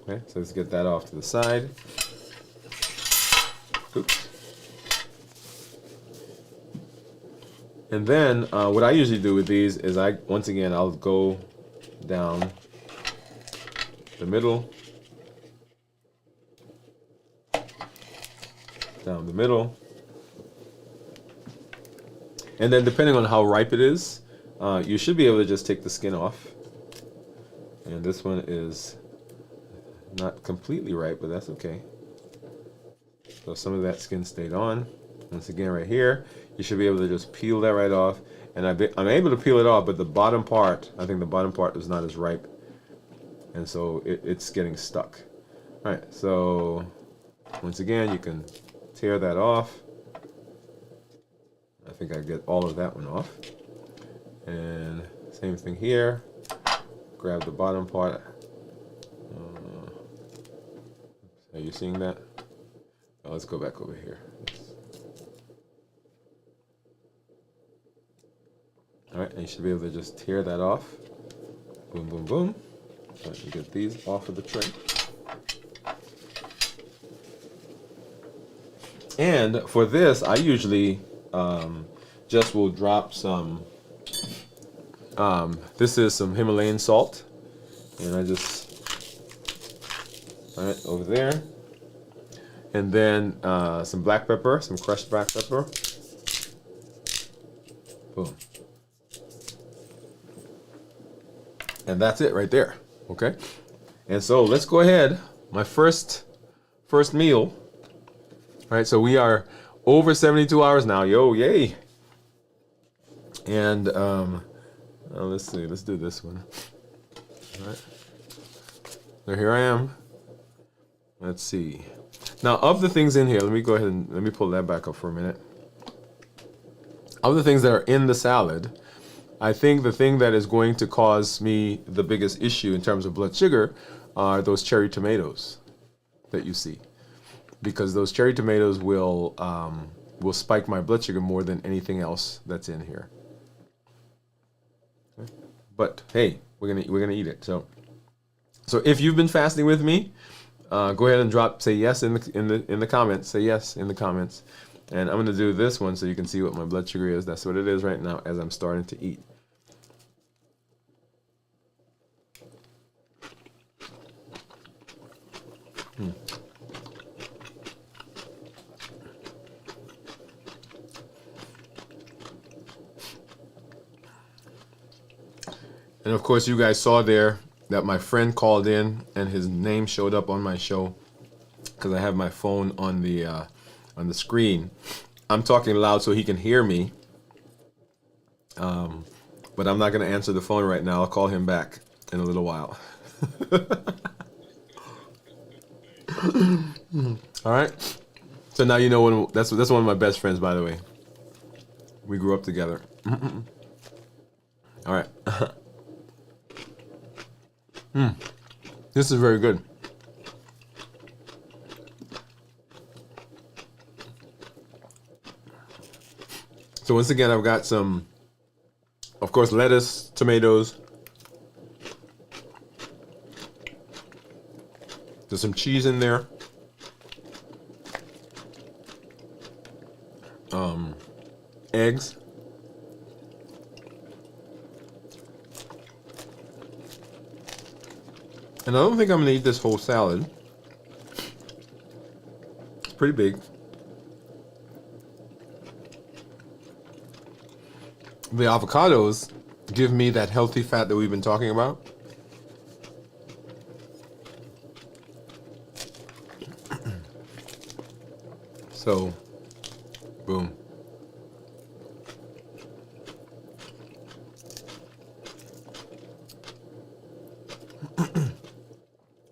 Okay, so let's get that off to the side. Oops. And then what I usually do with these is I'll go down the middle, and then depending on how ripe it is, you should be able to just take the skin off. And this one is not completely ripe, but that's okay. So some of that skin stayed on. Once again, right here, you should be able to just peel that right off. And I'm able to peel it off, but the bottom part, I think the bottom part is not as ripe. And so it's getting stuck. All right, so once again, you can tear that off. I think I get all of that one off. And same thing here. Grab the bottom part. Are you seeing that? Oh, let's go back over here. All right, and you should be able to just tear that off. Boom, boom, boom. So you get these off of the tray. And for this, I usually just will drop some. This is some Himalayan salt, and I just over there. And then some black pepper, some crushed black pepper. Boom. And that's it right there. Okay. And so let's go ahead. My first meal. All right. So we are over 72 hours now. Yo, yay. And let's see. Let's do this one. All right. So here I am. Let's see. Now, of the things in here, let me go ahead and let me pull that back up for a minute. Of the things that are in the salad, I think the thing that is going to cause me the biggest issue in terms of blood sugar are those cherry tomatoes that you see, because those cherry tomatoes will spike my blood sugar more than anything else that's in here. Okay. But hey, we're gonna eat it. So if you've been fasting with me, go ahead and say yes in the comments. Say yes in the comments. And I'm going to do this one so you can see what my blood sugar is. That's what it is right now as I'm starting to eat. And of course, you guys saw there that my friend called in and his name showed up on my show because I have my phone on the screen. I'm talking loud so he can hear me. But I'm not going to answer the phone right now. I'll call him back in a little while. All right. So now you know when that's one of my best friends, by the way. We grew up together. All right. This is very good. So once again, I've got some, of course, lettuce, tomatoes. There's some cheese in there. Eggs. And I don't think I'm going to eat this whole salad. It's pretty big. The avocados give me that healthy fat that we've been talking about. So, boom.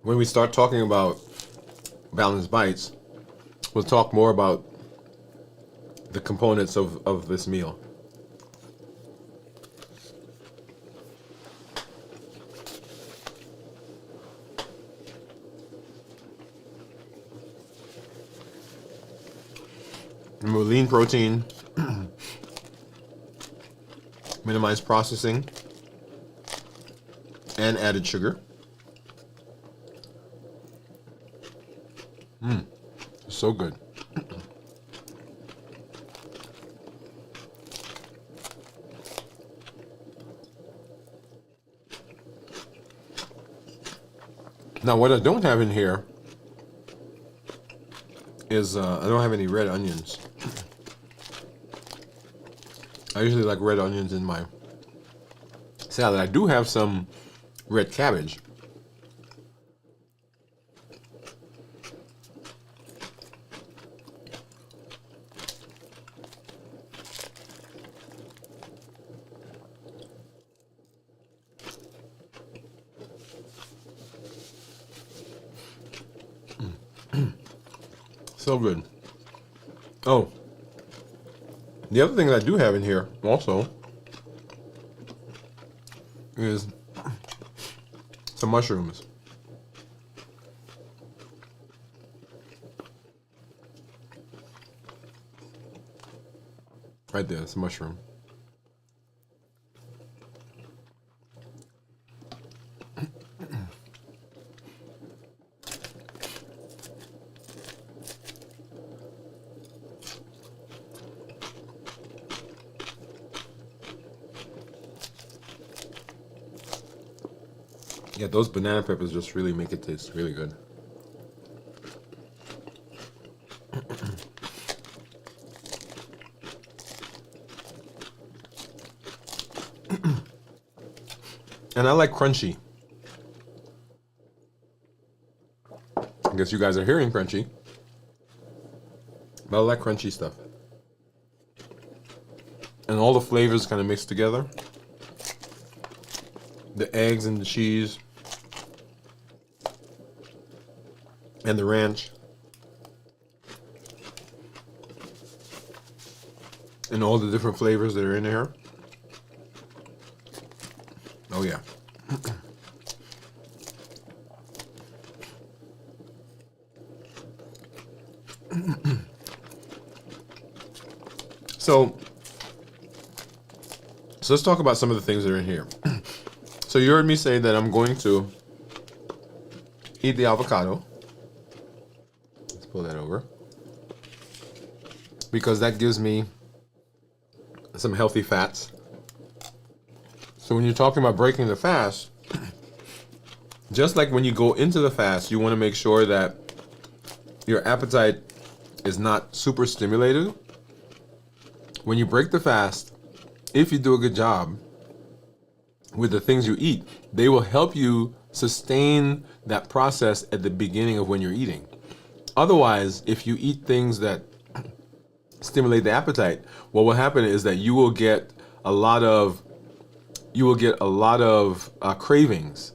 When we start talking about balanced bites, we'll talk more about the components of this meal. Remember, lean protein, minimize processing, and added sugar. So good. Now, what I don't have in here is I don't have any red onions. I usually like red onions in my salad. I do have some red cabbage. So good. Oh, the other thing that I do have in here also is some mushrooms. Right there, it's a mushroom. Yeah, those banana peppers just really make it taste really good. And I like crunchy. I guess you guys are hearing crunchy. But I like crunchy stuff. And all the flavors kind of mixed together. The eggs and the cheese. And the ranch. And all the different flavors that are in there. Oh yeah. So let's talk about some of the things that are in here. So you heard me say that I'm going to eat the avocado. Let's pull that over. Because that gives me some healthy fats. So when you're talking about breaking the fast, just like when you go into the fast, you want to make sure that your appetite is not super stimulated. When you break the fast, if you do a good job with the things you eat, they will help you sustain that process at the beginning of when you're eating. Otherwise, if you eat things that stimulate the appetite, what will happen is that you will get a lot of cravings,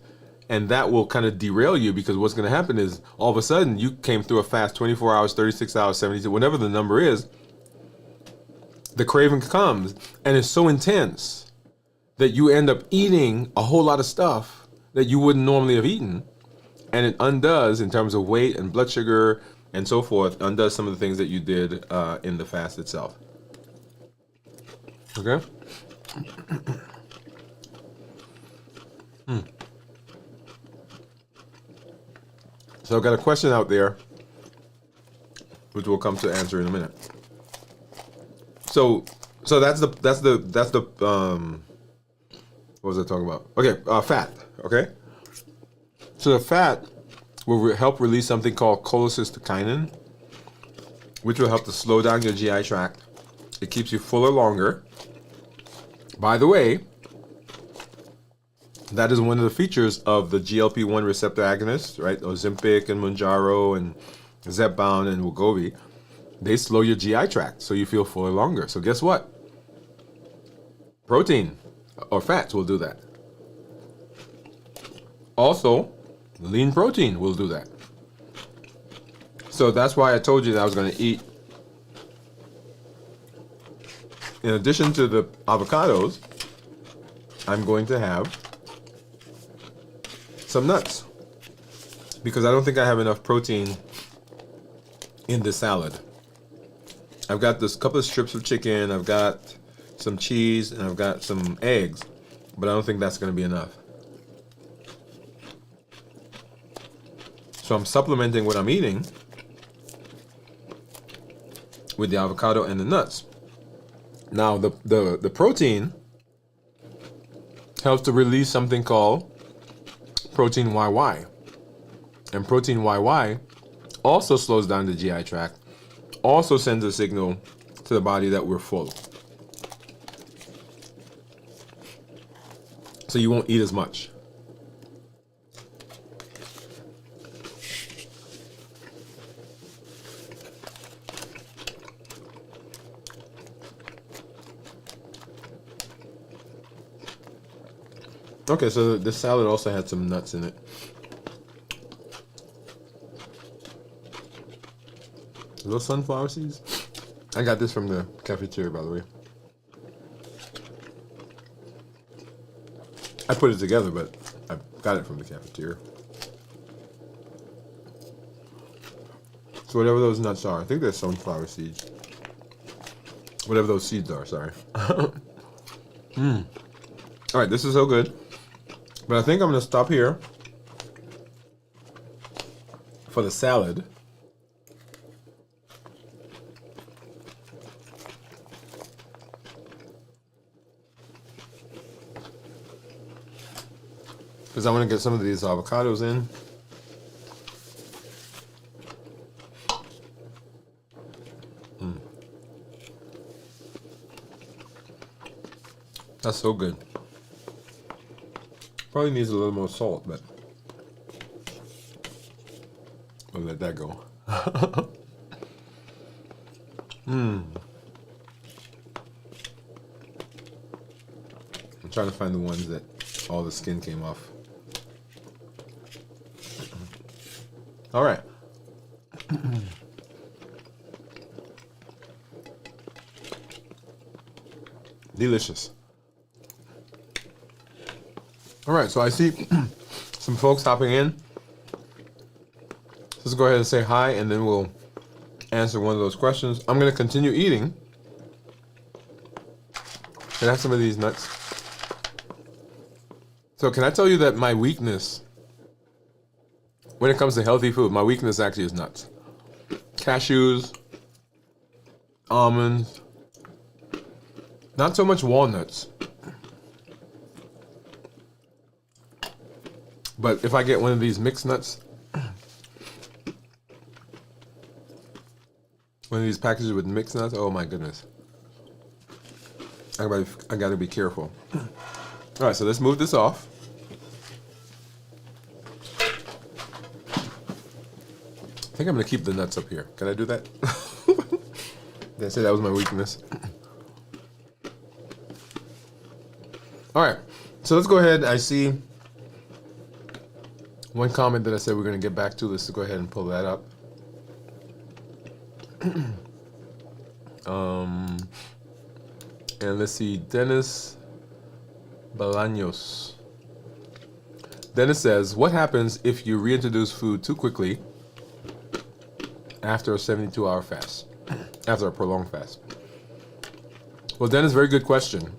and that will kind of derail you, because what's going to happen is all of a sudden you came through a fast 24 hours, 36 hours, 72, whatever the number is. The craving comes and it's so intense that you end up eating a whole lot of stuff that you wouldn't normally have eaten, and it undoes, in terms of weight and blood sugar and so forth, undoes some of the things that you did in the fast itself. Okay? So I've got a question out there, which we'll come to answer in a minute. So that's the what was I talking about? Okay, fat. Okay. So the fat will help release something called cholecystokinin, which will help to slow down your GI tract. It keeps you fuller longer. By the way, that is one of the features of the GLP-1 receptor agonists, right? Ozempic and Mounjaro and Zepbound and Wegovy. They slow your GI tract, so you feel fuller longer. So guess what? Protein or fats will do that. Also, lean protein will do that. So that's why I told you that I was going to eat, in addition to the avocados, I'm going to have some nuts, because I don't think I have enough protein in this salad. I've got this couple of strips of chicken, I've got some cheese, and I've got some eggs, but I don't think that's going to be enough. So I'm supplementing what I'm eating with the avocado and the nuts. Now the protein helps to release something called protein YY. And protein YY also slows down the GI tract, also sends a signal to the body that we're full. So you won't eat as much. Okay, so this salad also had some nuts in it. Are those sunflower seeds? I got this from the cafeteria, by the way. I put it together, but I got it from the cafeteria. So whatever those nuts are, I think they're sunflower seeds. Whatever those seeds are, sorry. All right, this is so good. But I think I'm going to stop here for the salad. Because I want to get some of these avocados in. That's so good. Probably needs a little more salt, but we'll let that go. I'm trying to find the ones that all the skin came off. All right. Delicious. All right, so I see some folks hopping in. Let's go ahead and say hi, and then we'll answer one of those questions. I'm going to continue eating. Can I have some of these nuts? So can I tell you that my weakness, when it comes to healthy food, my weakness actually is nuts. Cashews, almonds, not so much walnuts. But if I get one of these mixed nuts, one of these packages with mixed nuts, oh my goodness. I gotta be careful. All right, so let's move this off. I think I'm gonna keep the nuts up here. Can I do that? They said that was my weakness. All right, so let's go ahead. I see one comment that I said we're going to get back to. Let's go ahead and pull that up. And let's see, Dennis Bolaños. Dennis says, what happens if you reintroduce food too quickly after a 72-hour fast, after a prolonged fast? Well, Dennis, very good question.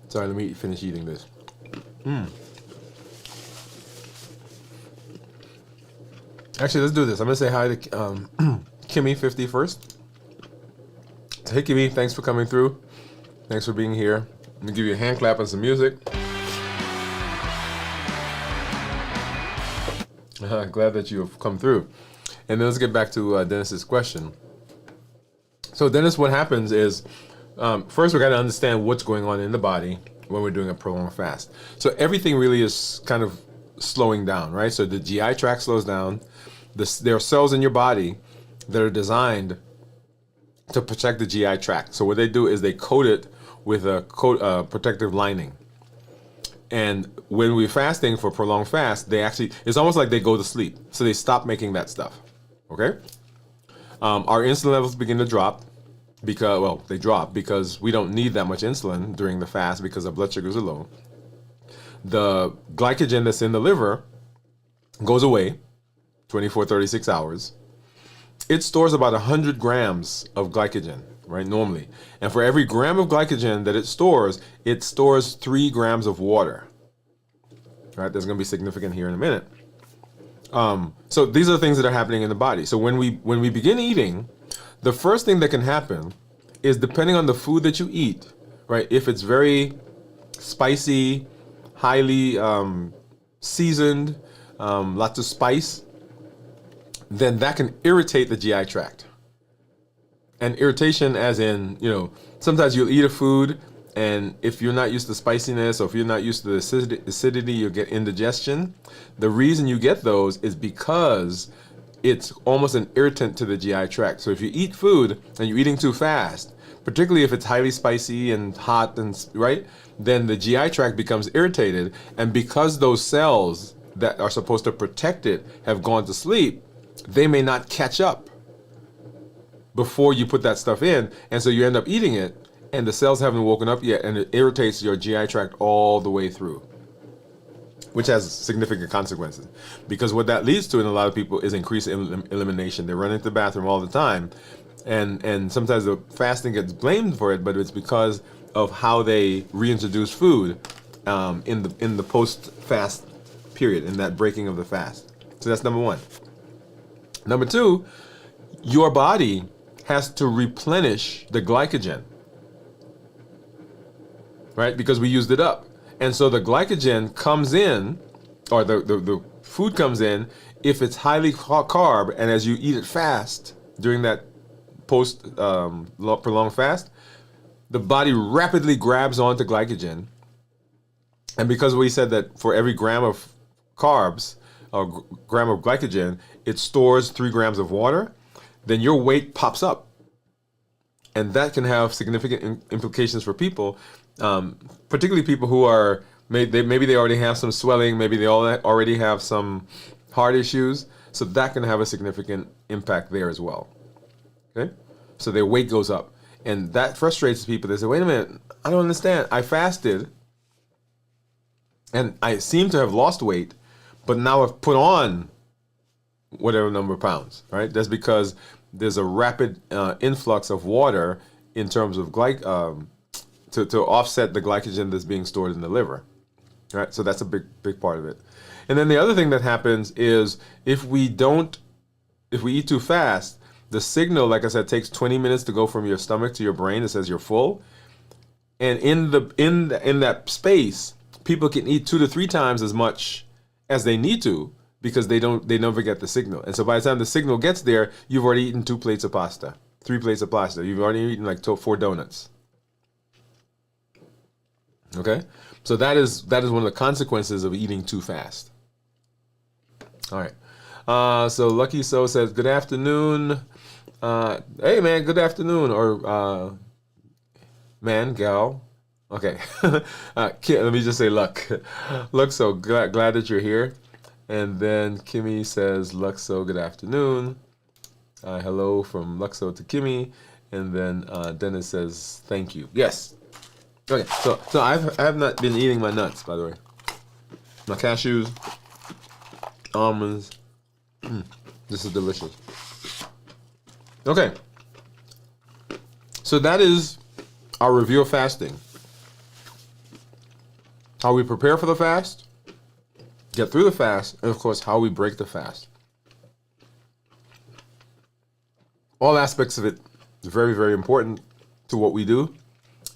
Sorry, let me finish eating this. Actually, let's do this. I'm going to say hi to Kimmy50 first. Hey, Kimmy, thanks for coming through. Thanks for being here. I'm going to give you a hand clap and some music. Glad that you have come through. And then let's get back to Dennis's question. So, Dennis, what happens is, first we got to understand what's going on in the body when we're doing a prolonged fast. So everything really is kind of slowing down, right? So the GI tract slows down. There are cells in your body that are designed to protect the GI tract. So what they do is they coat it with a protective lining. And when we're fasting for prolonged fast, it's almost like they go to sleep. So they stop making that stuff, okay? Our insulin levels begin to drop they drop because we don't need that much insulin during the fast because our blood sugars are low. The glycogen that's in the liver goes away 24, 36 hours. It stores about 100 grams of glycogen, right, normally. And for every gram of glycogen that it stores 3 grams of water. Right, that's going to be significant here in a minute. So these are the things that are happening in the body. So when we begin eating, the first thing that can happen is, depending on the food that you eat, right, if it's very spicy, highly seasoned, lots of spice, then that can irritate the GI tract. And irritation as in, sometimes you'll eat a food, and if you're not used to spiciness, or if you're not used to the acidity, you'll get indigestion. The reason you get those is because it's almost an irritant to the GI tract. So if you eat food and you're eating too fast, particularly if it's highly spicy and hot, right, then the GI tract becomes irritated. And because those cells that are supposed to protect it have gone to sleep, they may not catch up before you put that stuff in. And so you end up eating it, and the cells haven't woken up yet, and it irritates your GI tract all the way through, which has significant consequences. Because what that leads to in a lot of people is increased elimination. They're running to the bathroom all the time, and sometimes the fasting gets blamed for it, but it's because of how they reintroduce food in the post-fast period, in that breaking of the fast. So that's number one. Number two, your body has to replenish the glycogen, right? Because we used it up. And so the glycogen comes in, or the food comes in, if it's highly carb, and as you eat it fast during that prolonged fast, the body rapidly grabs onto glycogen. And because we said that for every gram of carbs, or gram of glycogen, it stores 3 grams of water, then your weight pops up. And that can have significant implications for people, particularly people who are, maybe they already have some swelling, maybe they already have some heart issues. So that can have a significant impact there as well. Okay? So their weight goes up. And that frustrates people. They say, wait a minute, I don't understand. I fasted, and I seem to have lost weight, but now I've put on whatever number of pounds, right? That's because there's a rapid influx of water in terms of to offset the glycogen that's being stored in the liver, right? So that's a big part of it. And then the other thing that happens is if we eat too fast, the signal, like I said, takes 20 minutes to go from your stomach to your brain. It says you're full, and in that space, people can eat 2 to 3 times as much as they need to, because they never get the signal. And so by the time the signal gets there, you've already eaten 2 plates of pasta, 3 plates of pasta. You've already eaten like 4 donuts. Okay? So that is one of the consequences of eating too fast. All right. So Lucky So says, good afternoon. Hey man, good afternoon, or man, gal. Okay. Let me just say Luck. Luck, so glad that you're here. And then Kimmy says, Luxo, good afternoon. Hello from Luxo to Kimmy. And then Dennis says, thank you. Yes. Okay, so I have not been eating my nuts, by the way. My cashews, almonds. This is delicious. Okay. So that is our review of fasting. How we prepare for the fast, get through the fast, and of course, how we break the fast. All aspects of it is very, very important to what we do.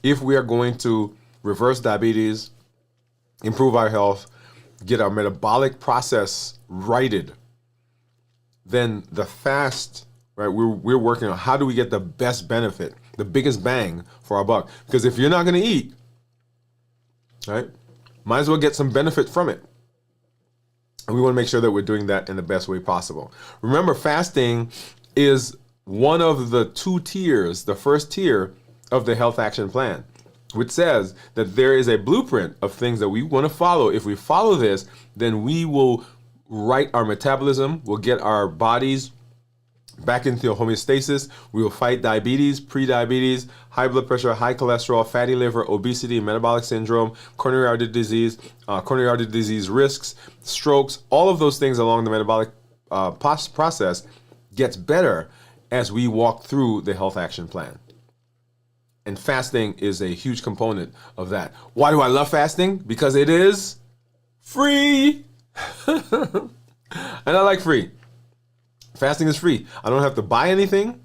If we are going to reverse diabetes, improve our health, get our metabolic process righted, then the fast, right, we're working on how do we get the best benefit, the biggest bang for our buck. Because if you're not going to eat, right, might as well get some benefit from it. And we want to make sure that we're doing that in the best way possible. Remember, fasting is one of the two tiers, the first tier of the Health Action Plan, which says that there is a blueprint of things that we want to follow. If we follow this, then we will right our metabolism, we'll get our bodies back into homeostasis. We will fight diabetes, pre-diabetes, high blood pressure, high cholesterol, fatty liver, obesity, metabolic syndrome, coronary artery disease risks, strokes, all of those things along the metabolic process gets better as we walk through the Health Action Plan. And fasting is a huge component of that. Why do I love fasting? Because it is free. And I like free. Fasting is free. I don't have to buy anything.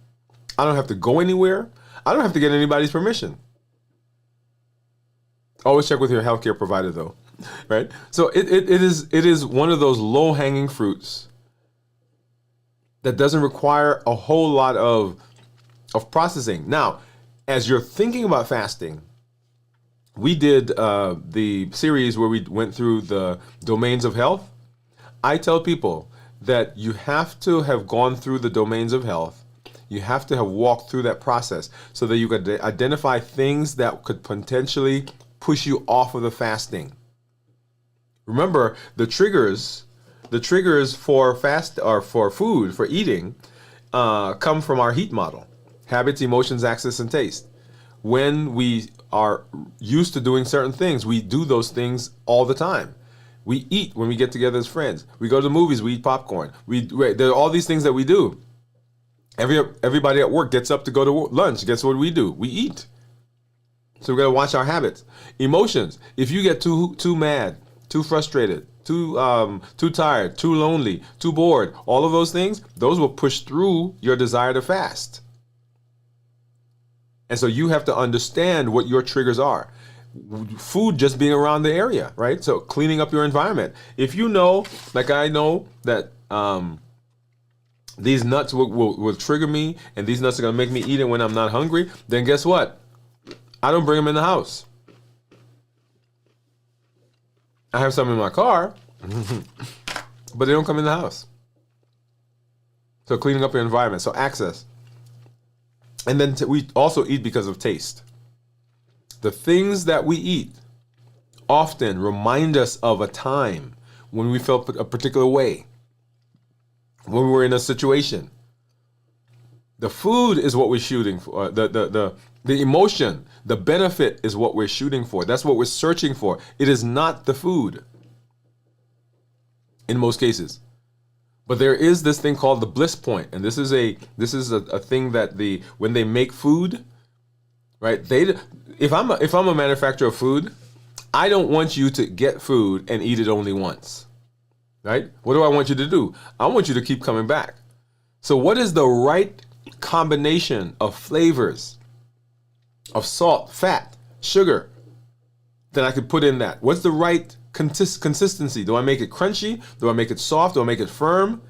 I don't have to go anywhere. I don't have to get anybody's permission. Always check with your healthcare provider though, right? So it is one of those low-hanging fruits that doesn't require a whole lot of processing. Now, as you're thinking about fasting, we did the series where we went through the domains of health. I tell people that you have to have gone through the domains of health. You have to have walked through that process so that you could identify things that could potentially push you off of the fasting. Remember, the triggers for fast or for food, for eating, come from our HEAT model: habits, emotions, access, and taste. When we are used to doing certain things, we do those things all the time. We eat when we get together as friends. We go to the movies. We eat popcorn. There are all these things that we do. Everybody at work gets up to go to lunch. Guess what we do? We eat. So we got to watch our habits. Emotions. If you get too mad, too frustrated, too tired, too lonely, too bored, all of those things, those will push through your desire to fast. And so you have to understand what your triggers are. Food just being around the area, right? So cleaning up your environment. If you know, like I know that these nuts will trigger me, and these nuts are going to make me eat it when I'm not hungry, then guess what? I don't bring them in the house. I have some in my car, but they don't come in the house. So cleaning up your environment. So access. And then we also eat because of taste. The things that we eat often remind us of a time when we felt a particular way, when we were in a situation. The food is what we're shooting for. The emotion, the benefit is what we're shooting for. That's what we're searching for. It is not the food in most cases. But there is this thing called the bliss point, and this is a thing that when they make food, right? If I'm a manufacturer of food, I don't want you to get food and eat it only once, right? What do I want you to do? I want you to keep coming back. So what is the right combination of flavors, of salt, fat, sugar that I could put in that? What's the right consistency? Do I make it crunchy? Do I make it soft? Do I make it firm?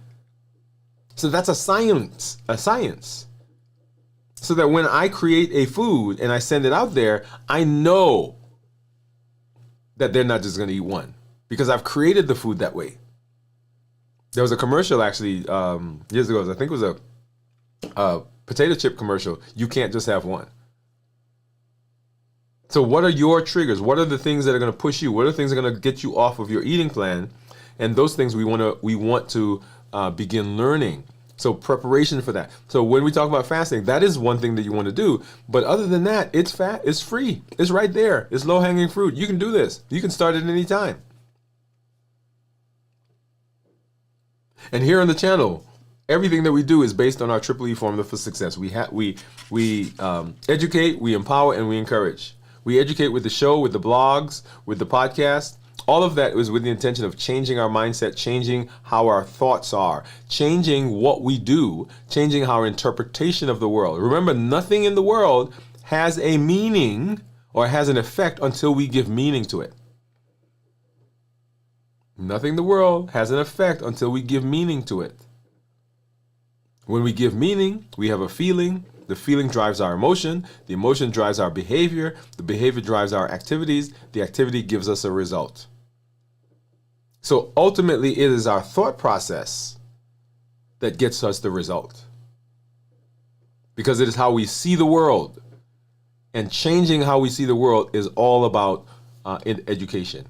So that's a science. So that when I create a food and I send it out there, I know that they're not just going to eat one, because I've created the food that way. There was a commercial actually years ago. I think it was a potato chip commercial, you can't just have one. So what are your triggers? What are the things that are going to push you? What are the things that are going to get you off of your eating plan? And those things we want to begin learning. So preparation for that. So when we talk about fasting, that is one thing that you want to do. But other than that, it's free. It's right there. It's low-hanging fruit. You can do this. You can start at any time. And here on the channel, everything that we do is based on our Triple E formula for success. We educate, we empower, and we encourage. We educate with the show, with the blogs, with the podcast. All of that is with the intention of changing our mindset, changing how our thoughts are, changing what we do, changing our interpretation of the world. Remember, nothing in the world has a meaning or has an effect until we give meaning to it. Nothing in the world has an effect until we give meaning to it. When we give meaning, we have a feeling. The feeling drives our emotion. The emotion drives our behavior. The behavior drives our activities. The activity gives us a result. So ultimately, it is our thought process that gets us the result. Because it is how we see the world. And changing how we see the world is all about education.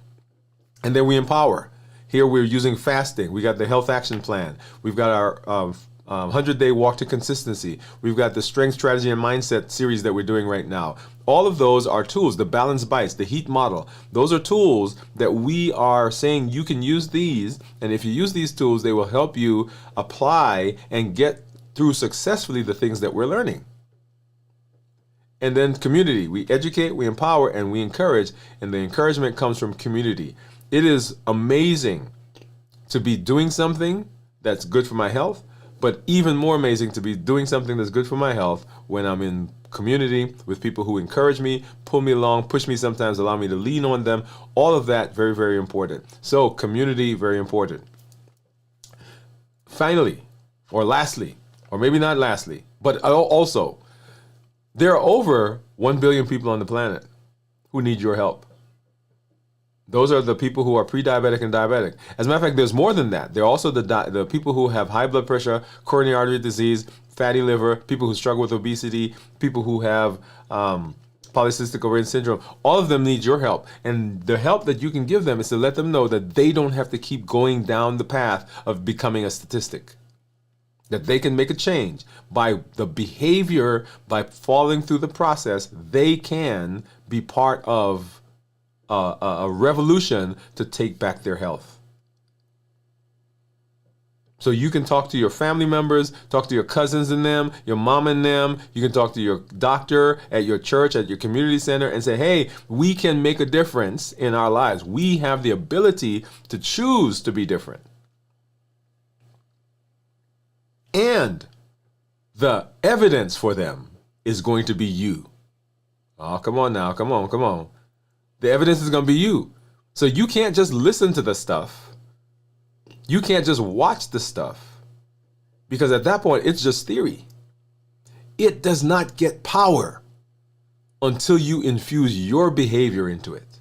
And then we empower. Here we're using fasting. We got the health action plan. We've got our 100-day walk to consistency. We've got the strength, strategy, and mindset series that we're doing right now. All of those are tools. The balance bites, the heat model. Those are tools that we are saying you can use these. And if you use these tools, they will help you apply and get through successfully the things that we're learning. And then community. We educate, we empower, and we encourage. And the encouragement comes from community. It is amazing to be doing something that's good for my health, but even more amazing to be doing something that's good for my health when I'm in community with people who encourage me, pull me along, push me sometimes, allow me to lean on them. All of that, very, very important. So community, very important. Finally, or lastly, or maybe not lastly, but also, there are over 1 billion people on the planet who need your help. Those are the people who are pre-diabetic and diabetic. As a matter of fact, there's more than that. There are also the people who have high blood pressure, coronary artery disease, fatty liver, people who struggle with obesity, people who have polycystic ovarian syndrome. All of them need your help. And the help that you can give them is to let them know that they don't have to keep going down the path of becoming a statistic. That they can make a change by the behavior, by following through the process. They can be part of a revolution to take back their health. So you can talk to your family members, talk to your cousins and them, your mom and them. You can talk to your doctor at your church, at your community center, and say, hey, we can make a difference in our lives. We have the ability to choose to be different. And the evidence for them is going to be you. Oh, come on now. Come on, come on. The evidence is going to be you. So you can't just listen to the stuff. You can't just watch the stuff. Because at that point, it's just theory. It does not get power until you infuse your behavior into it.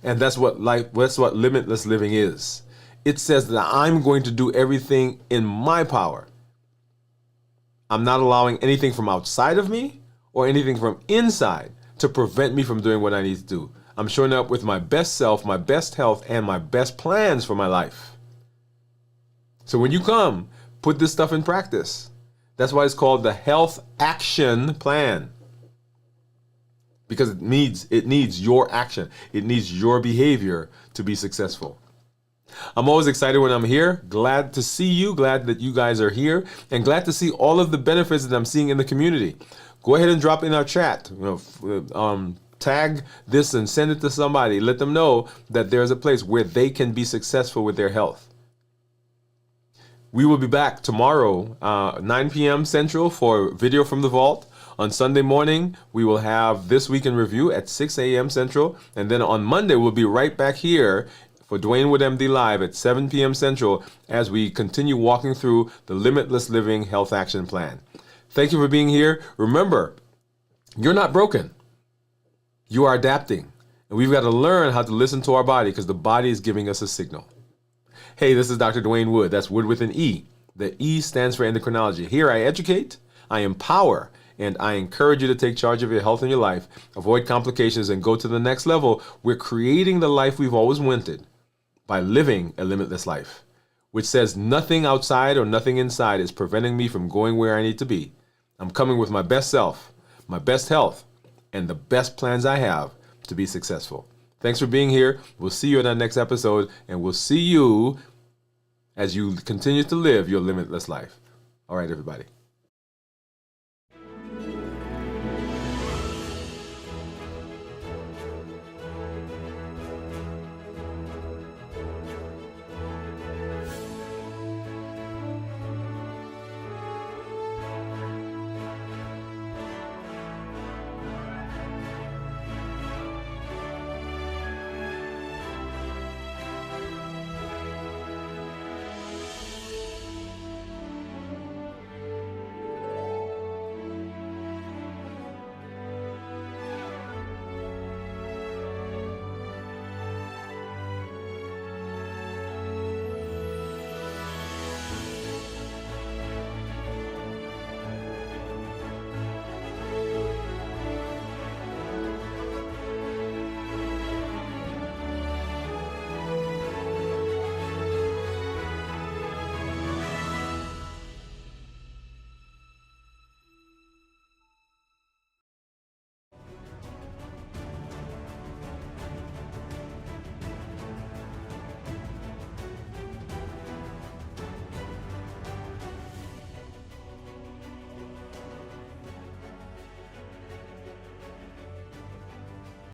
And that's what limitless living is. It says that I'm going to do everything in my power. I'm not allowing anything from outside of me or anything from inside to prevent me from doing what I need to do. I'm showing up with my best self, my best health, and my best plans for my life. So when you come, put this stuff in practice. That's why it's called the health action plan. Because it needs your action. It needs your behavior to be successful. I'm always excited when I'm here. Glad to see you. Glad that you guys are here. And glad to see all of the benefits that I'm seeing in the community. Go ahead and drop in our chat. Tag this and send it to somebody. Let them know that there's a place where they can be successful with their health. We will be back tomorrow, 9 p.m. Central for Video from the Vault. On Sunday morning, we will have This Week in Review at 6 a.m. Central. And then on Monday, we'll be right back here for Dwain Woode MD Live at 7 p.m. Central as we continue walking through the Limitless Living Health Action Plan. Thank you for being here. Remember, you're not broken. You are adapting. And we've got to learn how to listen to our body because the body is giving us a signal. Hey, this is Dr. Dwain Woode. That's Woode with an E. The E stands for endocrinology. Here I educate, I empower and I encourage you to take charge of your health and your life, avoid complications, and go to the next level. We're creating the life we've always wanted by living a limitless life, which says nothing outside or nothing inside is preventing me from going where I need to be. I'm coming with my best self, my best health, and the best plans I have to be successful. Thanks for being here. We'll see you in our next episode, and we'll see you as you continue to live your limitless life. All right, everybody.